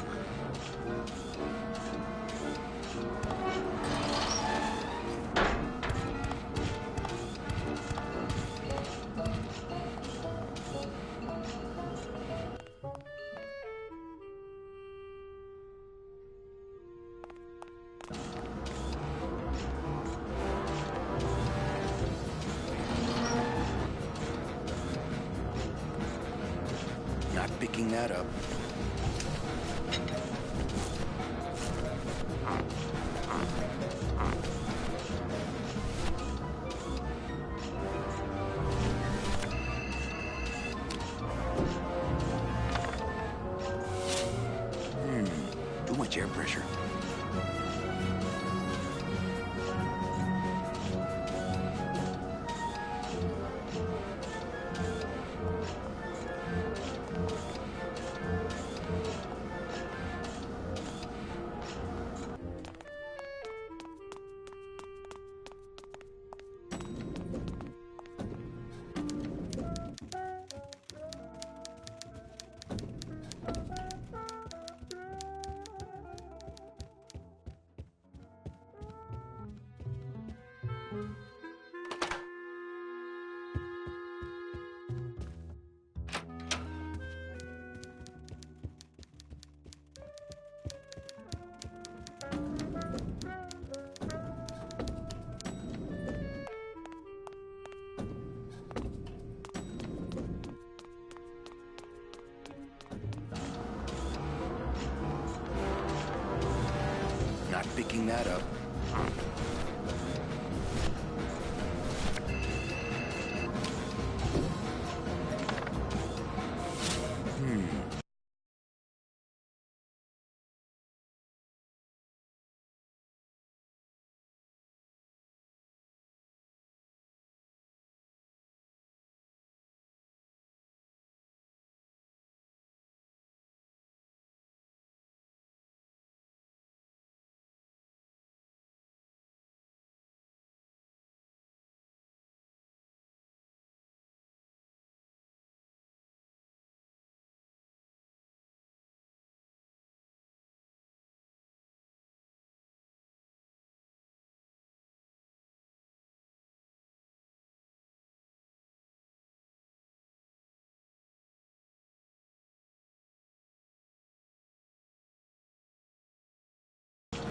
Not picking that up. Too much air pressure. Not picking that up.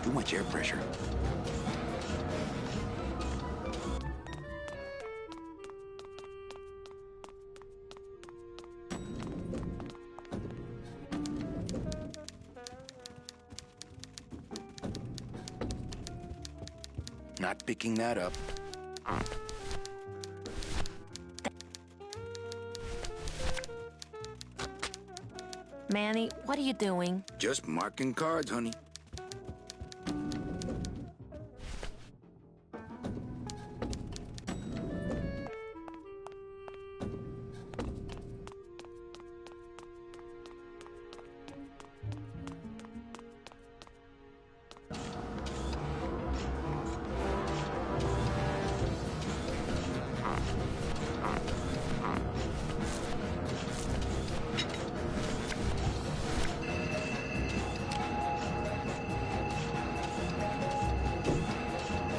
Too much air pressure. Not picking that up. Manny, what are you doing? Just marking cards, honey.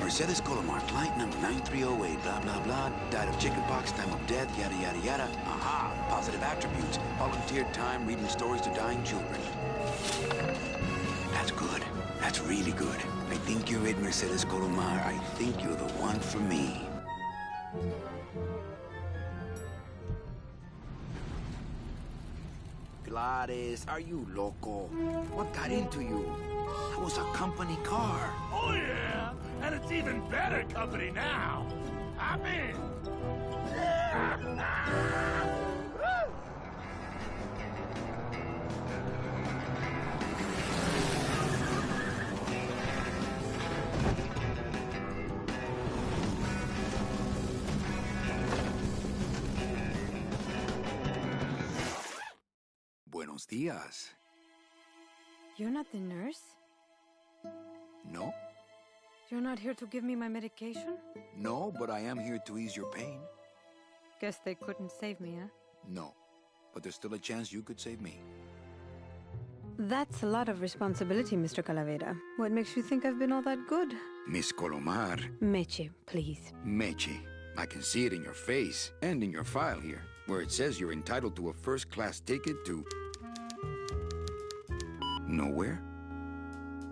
Mercedes Colomar, client number 9308, blah, blah, blah, died of chickenpox, time of death, yada, yada, yada. Aha, positive attributes, volunteered time, reading stories to dying children. That's good. That's really good. I think you're it, Mercedes Colomar. I think you're the one for me. Gladys, are you loco? What got into you? That was a company car. Oh, yeah, and it's even better company now. I'm in. Buenos días. You're not the nurse? No? You're not here to give me my medication? No, but I am here to ease your pain. Guess they couldn't save me, huh? No, but there's still a chance you could save me. That's a lot of responsibility, Mr. Calavera. What makes you think I've been all that good? Miss Colomar. Meche, please. Meche. I can see it in your face and in your file here, where it says you're entitled to a first-class ticket to... nowhere?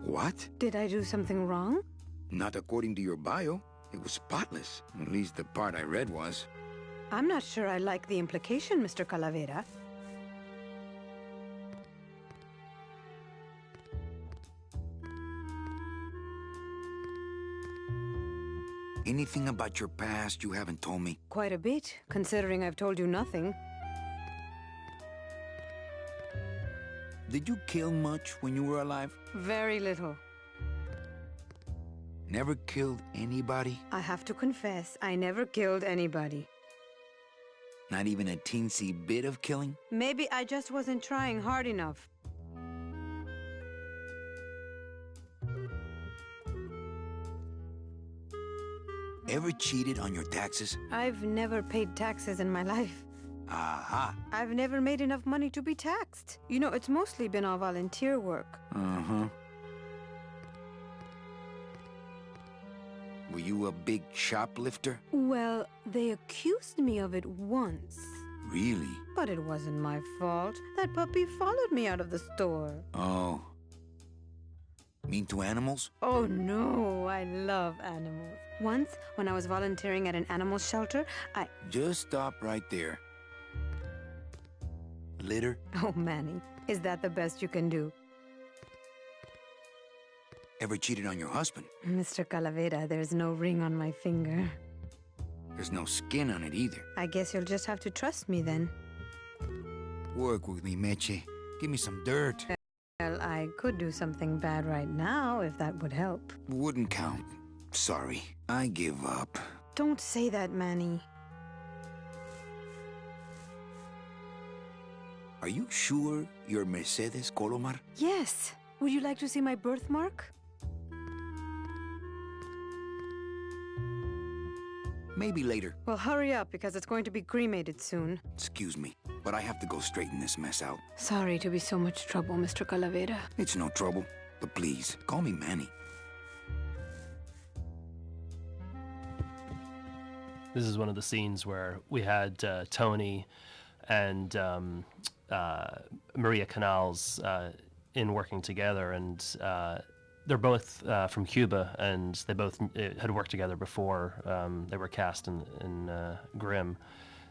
What? Did I do something wrong? Not according to your bio. It was spotless. At least the part I read was. I'm not sure I like the implication, Mr. Calavera. Anything about your past you haven't told me? Quite a bit, considering I've told you nothing. Did you kill much when you were alive? Very little. Never killed anybody? I have to confess, I never killed anybody. Not even a teensy bit of killing? Maybe I just wasn't trying hard enough. Ever cheated on your taxes? I've never paid taxes in my life. Aha. I've never made enough money to be taxed. You know, it's mostly been all volunteer work. Uh-huh. Were you a big shoplifter? Well, they accused me of it once. Really? But it wasn't my fault. That puppy followed me out of the store. Oh. Mean to animals? Oh, no. I love animals. Once, when I was volunteering at an animal shelter, I... Just stop right there. Litter? Oh, Manny. Is that the best you can do? Ever cheated on your husband? Mr. Calavera, there's no ring on my finger. There's no skin on it either. I guess you'll just have to trust me then. Work with me, Meche. Give me some dirt. Well, I could do something bad right now, if that would help. Wouldn't count. Sorry. I give up. Don't say that, Manny. Are you sure you're Mercedes Colomar? Yes. Would you like to see my birthmark? Maybe later. Well, hurry up, because it's going to be cremated soon. Excuse me, but I have to go straighten this mess out. Sorry to be so much trouble, Mr. Calavera. It's no trouble, but please, call me Manny. This is one of the scenes where we had Tony and Maria Canals in working together, and they're both from Cuba, and they both had worked together before they were cast in Grimm.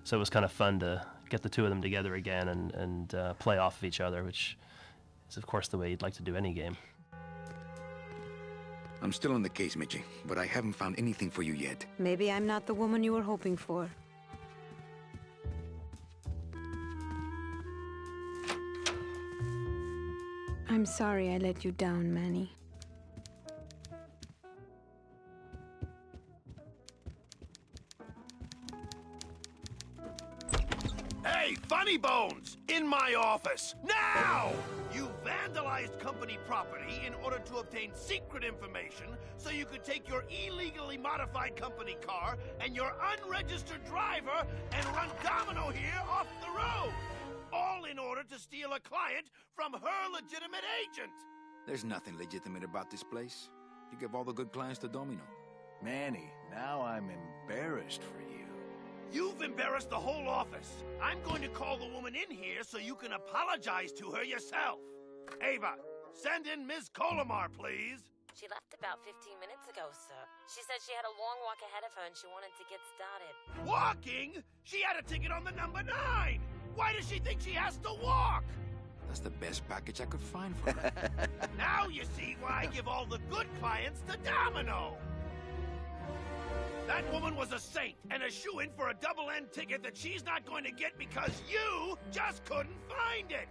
So it was kind of fun to get the two of them together again and play off of each other, which is, of course, the way you'd like to do any game. I'm still on the case, Meche, but I haven't found anything for you yet. Maybe I'm not the woman you were hoping for. I'm sorry I let you down, Manny. Hey, Funny Bones! In my office! Now! You vandalized company property in order to obtain secret information so you could take your illegally modified company car and your unregistered driver and run Domino here off the road! All in order to steal a client from her legitimate agent! There's nothing legitimate about this place. You give all the good clients to Domino. Manny, now I'm embarrassed for you. You've embarrassed the whole office. I'm going to call the woman in here so you can apologize to her yourself. Ava, send in Ms. Colomar, please. She left about 15 minutes ago, sir. She said she had a long walk ahead of her and she wanted to get started. Walking? She had a ticket on the number 9. Why does she think she has to walk? That's the best package I could find for her. Now you see why I give all the good clients to Domino. That woman was a saint and a shoo-in for a double-end ticket that she's not going to get because you just couldn't find it.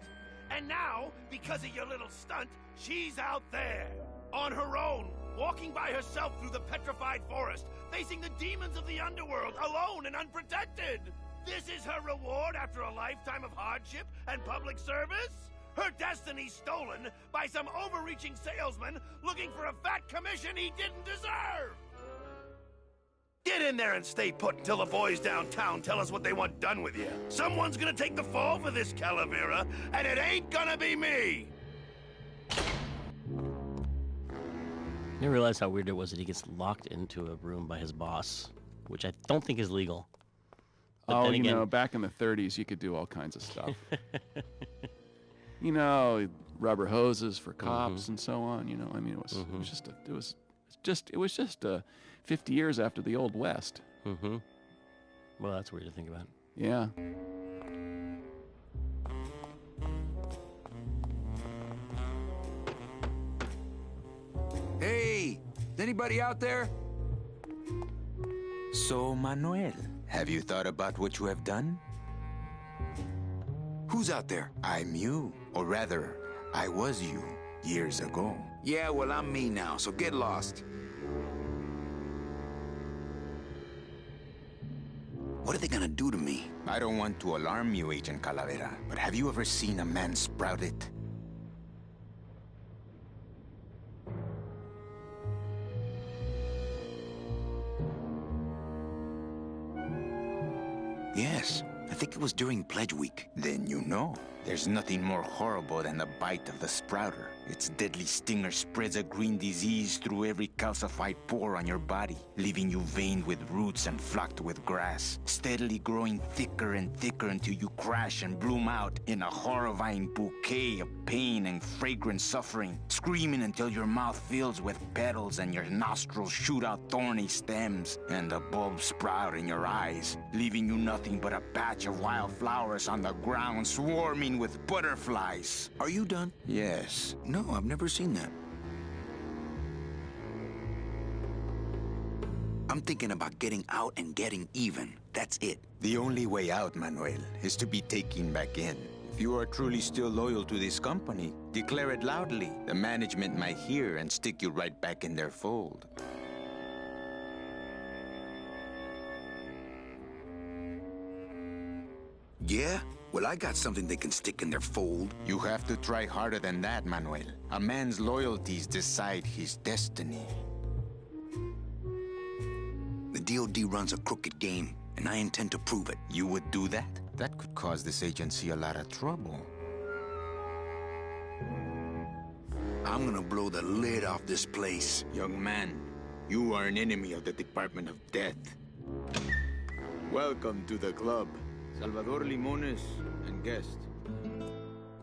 And now, because of your little stunt, she's out there, on her own, walking by herself through the petrified forest, facing the demons of the underworld, alone and unprotected. This is her reward after a lifetime of hardship and public service? Her destiny stolen by some overreaching salesman looking for a fat commission he didn't deserve! Get in there and stay put until the boys downtown tell us what they want done with you. Someone's gonna take the fall for this, Calavera, and it ain't gonna be me! didn't realize how weird it was that he gets locked into a room by his boss, which I don't think is legal. But then again, back in the 30s, you could do all kinds of stuff. Rubber hoses for cops and so on. I mean, it was just 50 years after the Old West. Mm-hmm. Well, that's weird to think about. Yeah. Hey, is anybody out there? So, Manuel, have you thought about what you have done? Who's out there? I'm you. Or rather, I was you years ago. Yeah, well, I'm me now, so get lost. What are they gonna do to me? I don't want to alarm you, Agent Calavera, but have you ever seen a man sprouted? Yes, I think it was during Pledge Week. Then you know. There's nothing more horrible than the bite of the sprouter. Its deadly stinger spreads a green disease through every calcified pore on your body, leaving you veined with roots and flocked with grass, steadily growing thicker and thicker until you crash and bloom out in a horrifying bouquet of pain and fragrant suffering, screaming until your mouth fills with petals and your nostrils shoot out thorny stems, and the bulbs sprout in your eyes, leaving you nothing but a patch of wildflowers on the ground swarming with butterflies. Are you done? Yes. No, I've never seen that. I'm thinking about getting out and getting even. That's it. The only way out, Manuel, is to be taken back in. If you are truly still loyal to this company, declare it loudly. The management might hear and stick you right back in their fold. Yeah? Well, I got something they can stick in their fold. You have to try harder than that, Manuel. A man's loyalties decide his destiny. The DOD runs a crooked game, and I intend to prove it. You would do that? That could cause this agency a lot of trouble. I'm gonna blow the lid off this place. Young man, you are an enemy of the Department of Death. Welcome to the club. Salvador Limones and guest.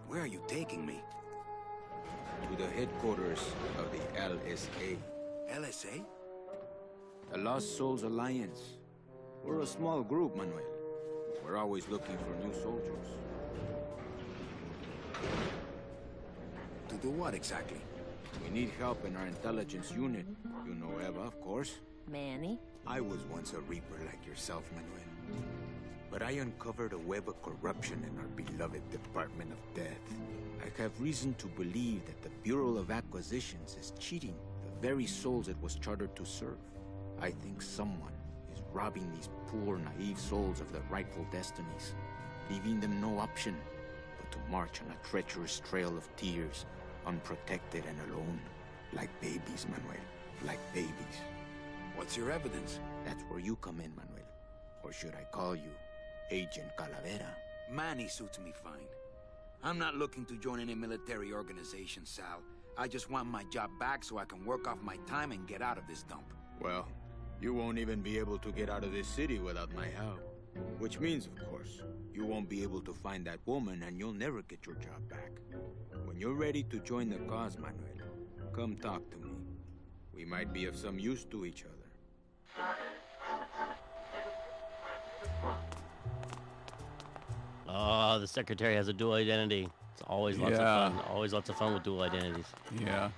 Where are you taking me? To the headquarters of the LSA. LSA? The Lost Souls Alliance. We're a small group, Manuel. We're always looking for new soldiers. To do what exactly? We need help in our intelligence unit. You know Eva, of course. Manny? I was once a Reaper like yourself, Manuel. But I uncovered a web of corruption in our beloved Department of Death. I have reason to believe that the Bureau of Acquisitions is cheating the very souls it was chartered to serve. I think someone is robbing these poor, naive souls of their rightful destinies, leaving them no option but to march on a treacherous trail of tears, unprotected and alone, like babies, Manuel, like babies. What's your evidence? That's where you come in, Manuel. Or should I call you Agent Calavera? Manny suits me fine. I'm not looking to join any military organization, Sal. I just want my job back so I can work off my time and get out of this dump. Well, you won't even be able to get out of this city without my help. Which means, of course, you won't be able to find that woman and you'll never get your job back. When you're ready to join the cause, Manuel, come talk to me. We might be of some use to each other. Oh, the secretary has a dual identity. It's always lots of fun. Always lots of fun with dual identities. Yeah.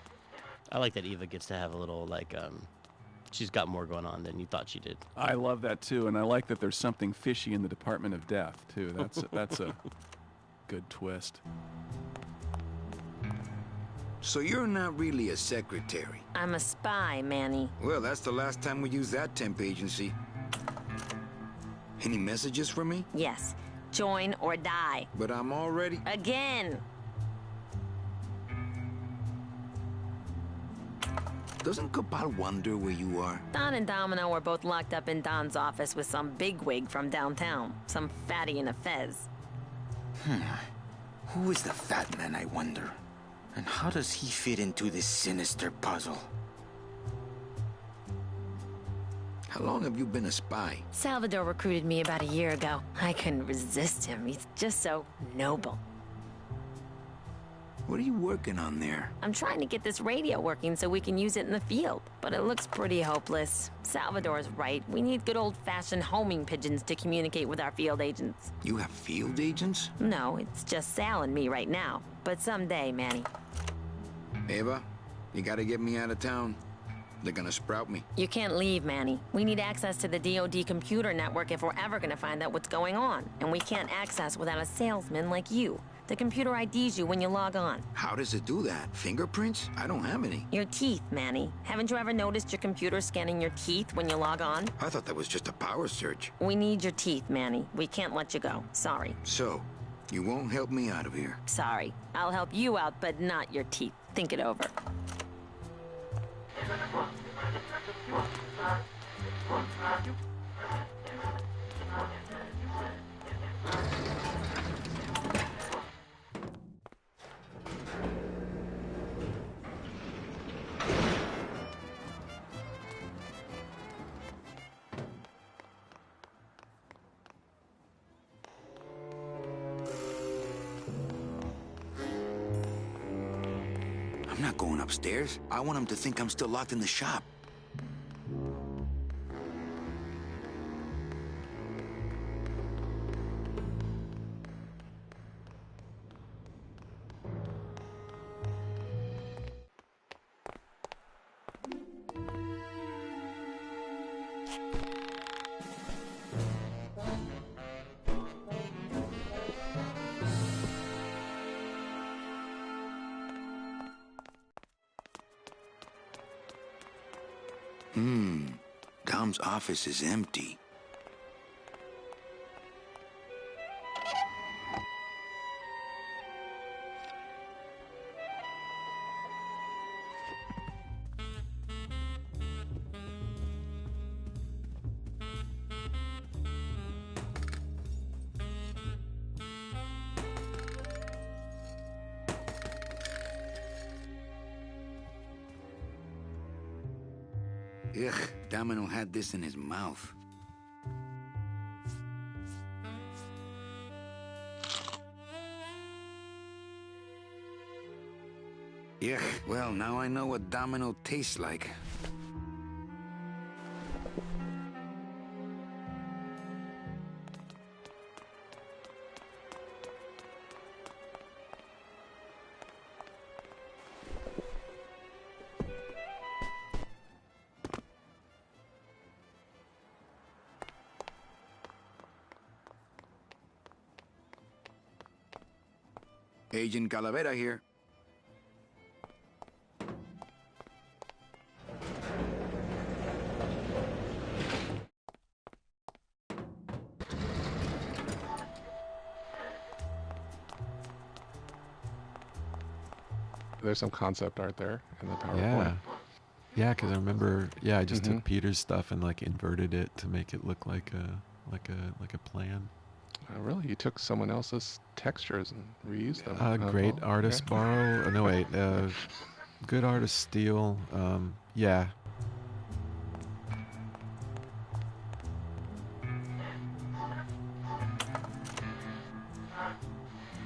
I like that Eva gets to have a little, like, she's got more going on than you thought she did. I love that, too, and I like that there's something fishy in the Department of Death, too. That's a good twist. So you're not really a secretary? I'm a spy, Manny. Well, that's the last time we used that temp agency. Any messages for me? Yes. Join or die. But I'm already... Again! Doesn't Cabal wonder where you are? Don and Domino are both locked up in Don's office with some bigwig from downtown. Some fatty in a fez. Who is the fat man, I wonder? And how does he fit into this sinister puzzle? How long have you been a spy? Salvador recruited me about a year ago. I couldn't resist him. He's just so noble. What are you working on there? I'm trying to get this radio working so we can use it in the field, but it looks pretty hopeless. Salvador's right. We need good old-fashioned homing pigeons to communicate with our field agents. You have field agents? No, it's just Sal and me right now. But someday, Manny. Ava, you gotta get me out of town. They're gonna sprout me. You can't leave, Manny. We need access to the DoD computer network if we're ever gonna find out what's going on. And we can't access without a salesman like you. The computer IDs you when you log on. How does it do that? Fingerprints? I don't have any. Your teeth, Manny. Haven't you ever noticed your computer scanning your teeth when you log on? I thought that was just a power search. We need your teeth, Manny. We can't let you go. Sorry. So, you won't help me out of here? Sorry. I'll help you out, but not your teeth. Think it over. I'm not going upstairs. I want him to think I'm still locked in the shop. Dom's office is empty. Ugh, Domino had this in his mouth. Ugh, well, now I know what Domino tastes like. Agent Calavera here. There's some concept art there in the PowerPoint. Yeah. Yeah, because I remember, I just took Peter's stuff and like inverted it to make it look like a plan. Really? You took someone else's textures and reused them? Great artist borrow. No, wait. Good artist steal. Yeah.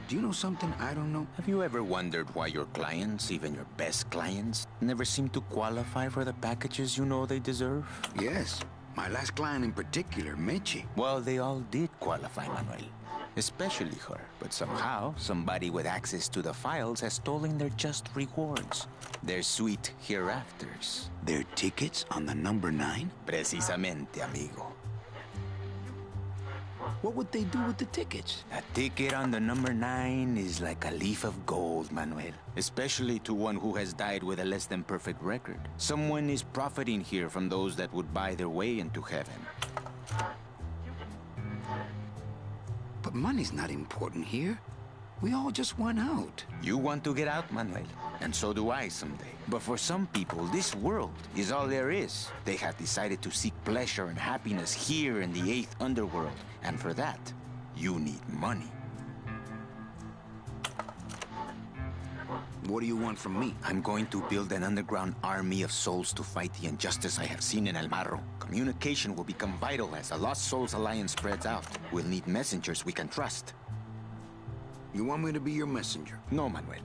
Do you know something I don't know? Have you ever wondered why your clients, even your best clients, never seem to qualify for the packages you know they deserve? Yes. My last client in particular, Meche. Well, they all did qualify, Manuel. Especially her. But somehow, somebody with access to the files has stolen their just rewards. Their sweet hereafters. Their tickets on the number 9? Precisamente, amigo. What would they do with the tickets? A ticket on the number 9 is like a leaf of gold, Manuel. Especially to one who has died with a less than perfect record. Someone is profiting here from those that would buy their way into heaven. But money's not important here. We all just want out. You want to get out, Manuel, and so do I someday. But for some people, this world is all there is. They have decided to seek pleasure and happiness here in the 8th underworld. And for that, you need money. What do you want from me? I'm going to build an underground army of souls to fight the injustice I have seen in El Marro. Communication will become vital as the Lost Souls Alliance spreads out. We'll need messengers we can trust. You want me to be your messenger? No, Manuel.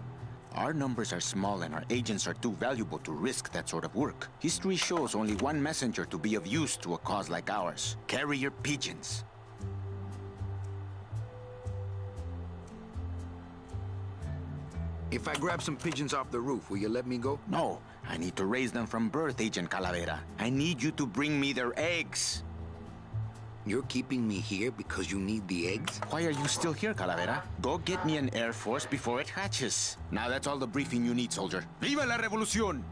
Our numbers are small and our agents are too valuable to risk that sort of work. History shows only one messenger to be of use to a cause like ours. Carrier pigeons. If I grab some pigeons off the roof, will you let me go? No, I need to raise them from birth, Agent Calavera. I need you to bring me their eggs. You're keeping me here because you need the eggs? Why are you still here, Calavera? Go get me an Air Force before it hatches. Now that's all the briefing you need, soldier. ¡Viva la revolución!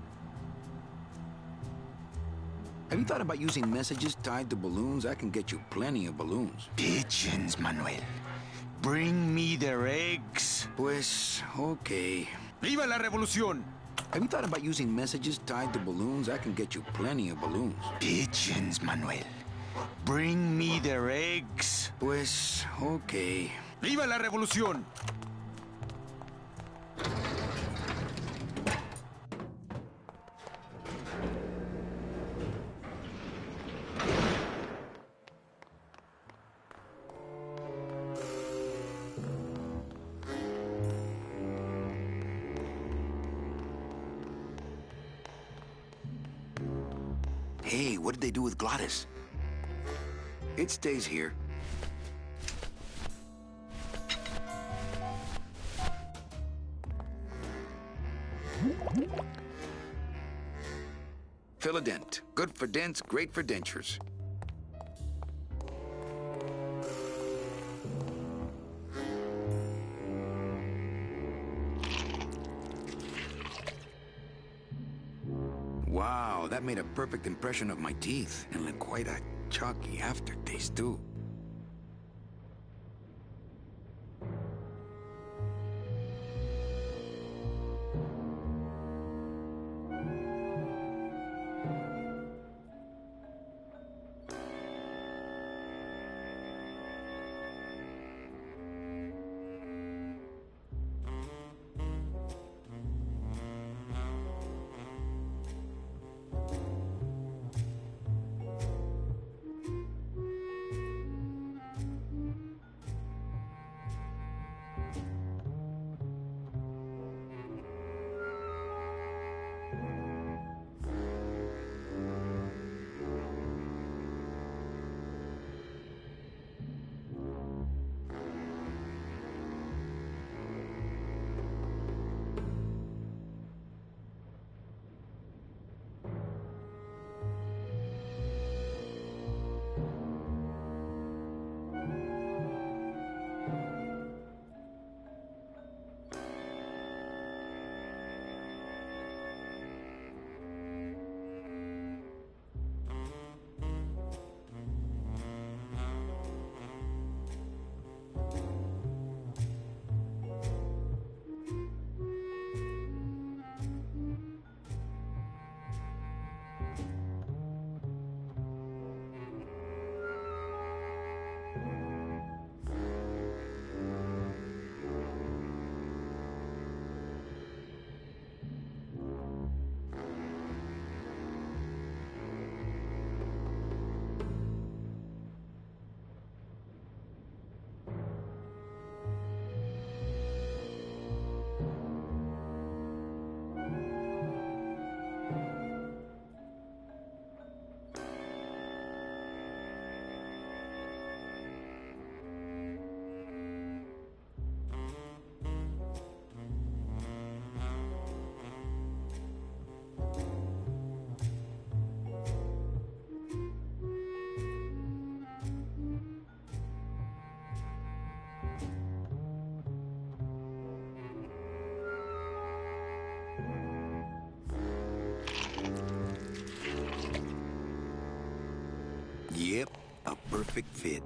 Have you thought about using messages tied to balloons? I can get you plenty of balloons. Pigeons, Manuel. Bring me their eggs. Pues, okay. ¡Viva la revolución! Have you thought about using messages tied to balloons? I can get you plenty of balloons. Pigeons, Manuel. Bring me their eggs. Pues, okay. ¡Viva la revolución! Hey, what did they do with Glottis? It stays here. Philadent. Good for dents, great for dentures. Wow, that made a perfect impression of my teeth, and left quite a chalky aftertaste, too. Yep, a perfect fit.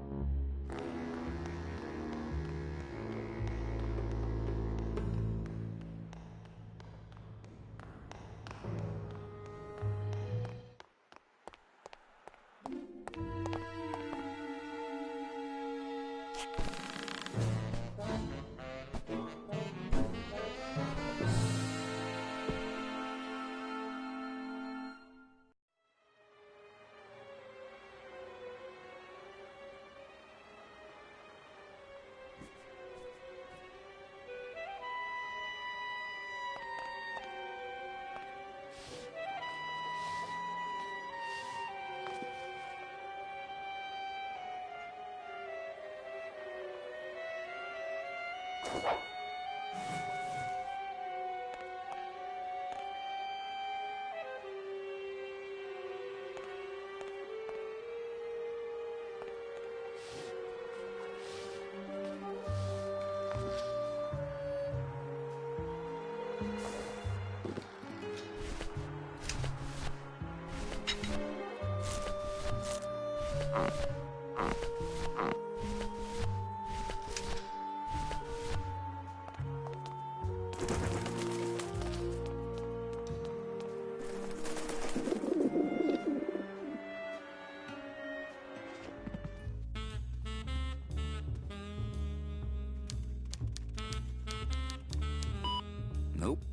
Nope.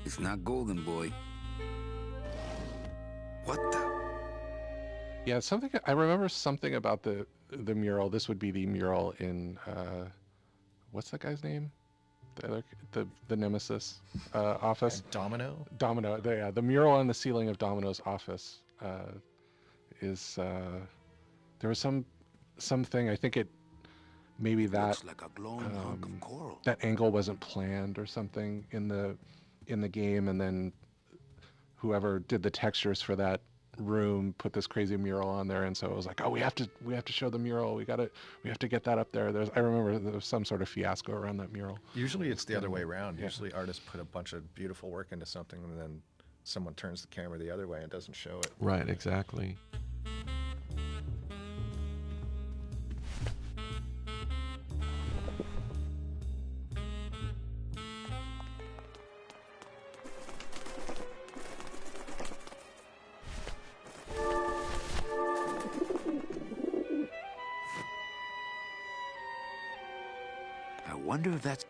It's not Golden Boy. What the? Yeah, something I remember something about the mural. This would be the mural in what's that guy's name? The Nemesis office. Domino. Domino. The mural on the ceiling of Domino's office is there was something. I think it maybe that Looks like a glowing hunk of coral. that angle wasn't planned or something in the game, and then whoever did the textures for that room put this crazy mural on there, and so it was like, oh, we have to show the mural. We have to get that up there. I remember there was some sort of fiasco around that mural. Usually it's the other way around. Yeah. Usually artists put a bunch of beautiful work into something, and then someone turns the camera the other way and doesn't show it. Right, exactly. I wonder if that's...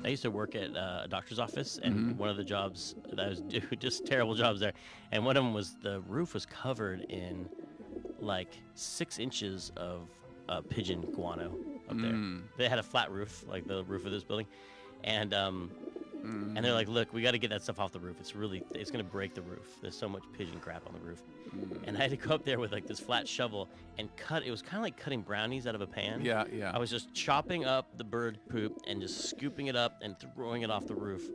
I used to work at a doctor's office, and one of the jobs that I was doing, just terrible jobs there, and one of them was the roof was covered in like 6 inches of pigeon guano up there. They had a flat roof, like the roof of this building, and they're like, look, we got to get that stuff off the roof. It's going to break the roof. There's so much pigeon crap on the roof. And I had to go up there with like this flat shovel and cut. It was kind of like cutting brownies out of a pan. Yeah, yeah. I was just chopping up the bird poop and just scooping it up and throwing it off the roof.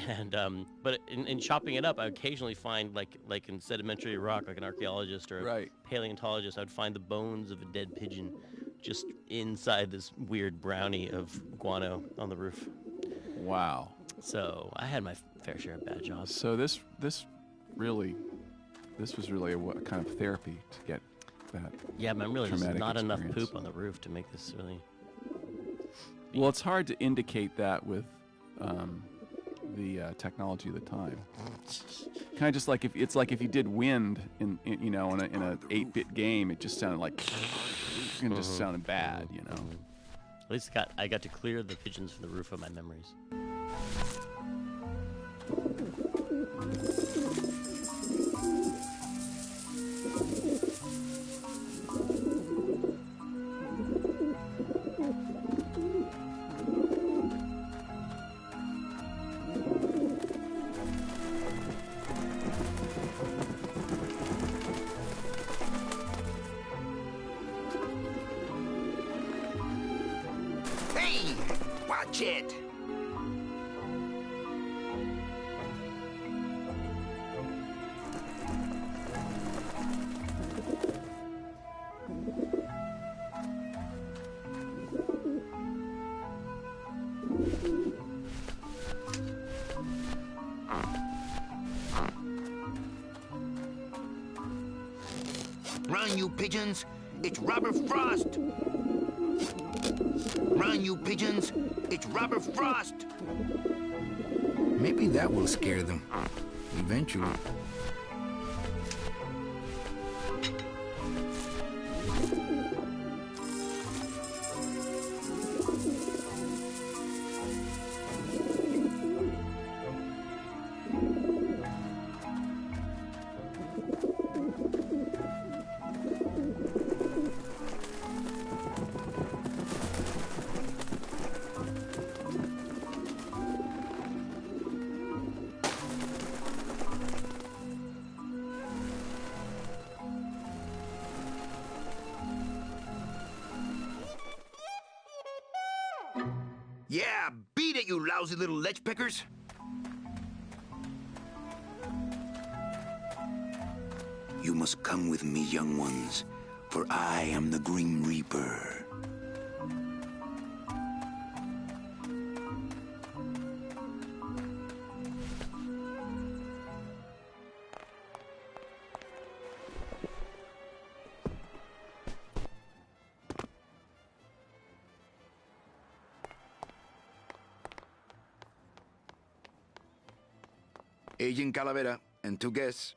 And but in chopping it up, I occasionally find like in sedimentary rock, like an archaeologist or a paleontologist, I would find the bones of a dead pigeon just inside this weird brownie of guano on the roof. Wow. So I had my fair share of bad jobs. So this was really a kind of therapy to get that. Yeah, but really, there's not enough experience. poop on the roof to make this really. Well, it's hard to indicate that with the technology of the time. Kind of just like if you did wind in a 8-bit game, it just sounded like it just sounded bad, you know. At least I got to clear the pigeons from the roof of my memories. Hey, watch it! Run, you pigeons! It's Robert Frost! Run, you pigeons! It's Robert Frost! Maybe that will scare them. Eventually. Yeah, beat it, you lousy little lech pickers. You must come with me, young ones, for I am the Grim Reaper. Agent Calavera and 2 guests.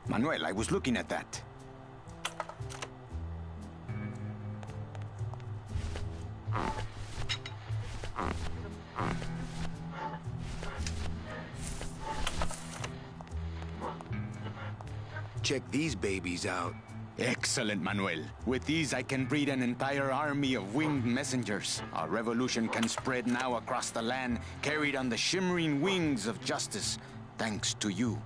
Manuel, I was looking at that. Check these babies out. Excellent, Manuel. With these, I can breed an entire army of winged messengers. Our revolution can spread now across the land, carried on the shimmering wings of justice, thanks to you,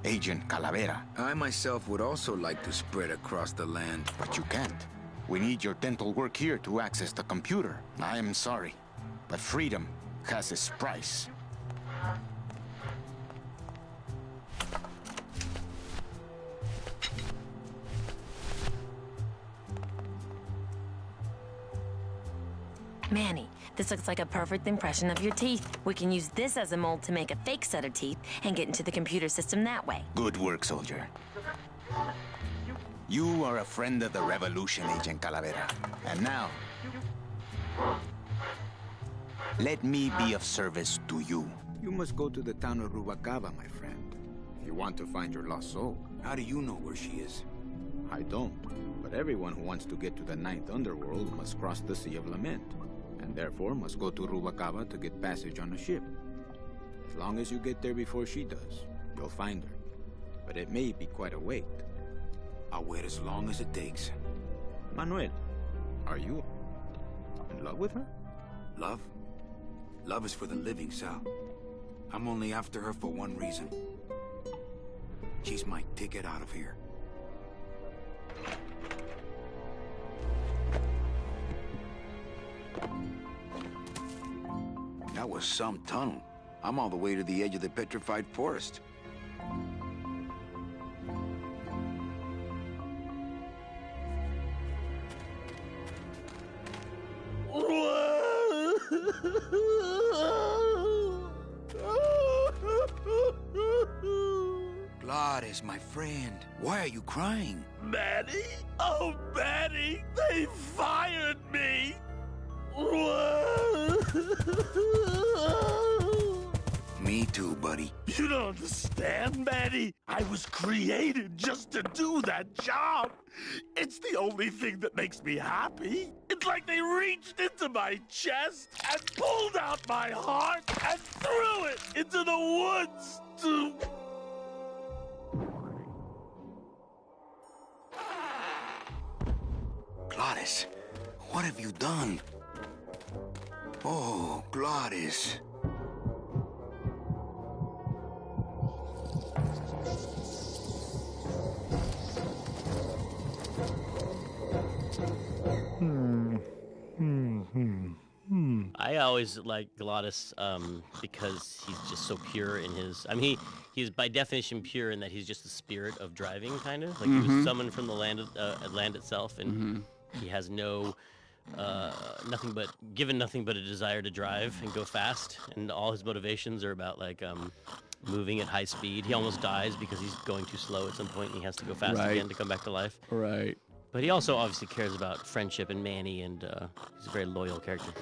Agent Calavera. I myself would also like to spread across the land. But you can't. We need your dental work here to access the computer. I am sorry, but freedom has its price. Manny, this looks like a perfect impression of your teeth. We can use this as a mold to make a fake set of teeth and get into the computer system that way. Good work, soldier. You are a friend of the revolution, Agent Calavera. And now, let me be of service to you. You must go to the town of Rubalcaba, my friend, if you want to find your lost soul. How do you know where she is? I don't, but everyone who wants to get to the Ninth Underworld must cross the Sea of Lament, and therefore must go to Rubalcaba to get passage on a ship. As long as you get there before she does, you'll find her. But it may be quite a wait. I'll wait as long as it takes. Manuel, are you in love with her? Love? Love is for the living, Sal. I'm only after her for one reason. She's my ticket out of here. That was some tunnel. I'm all the way to the edge of the petrified forest. Gladys, my friend, why are you crying? Manny? Oh, Manny, they fired me! Me too, buddy. You don't understand, Manny. I was created just to do that job. It's the only thing that makes me happy. It's like they reached into my chest and pulled out my heart and threw it into the woods to... Gladys, what have you done? Oh, Gladys. I always like Glottis because he's just so pure in his... I mean, he's by definition pure in that he's just the spirit of driving, kind of. Like, he was summoned from the land itself, and he has no... nothing but a desire to drive and go fast, and all his motivations are about, like, moving at high speed. He almost dies because he's going too slow at some point, and he has to go fast again to come back to life. Right. But he also obviously cares about friendship and Manny, and he's a very loyal character.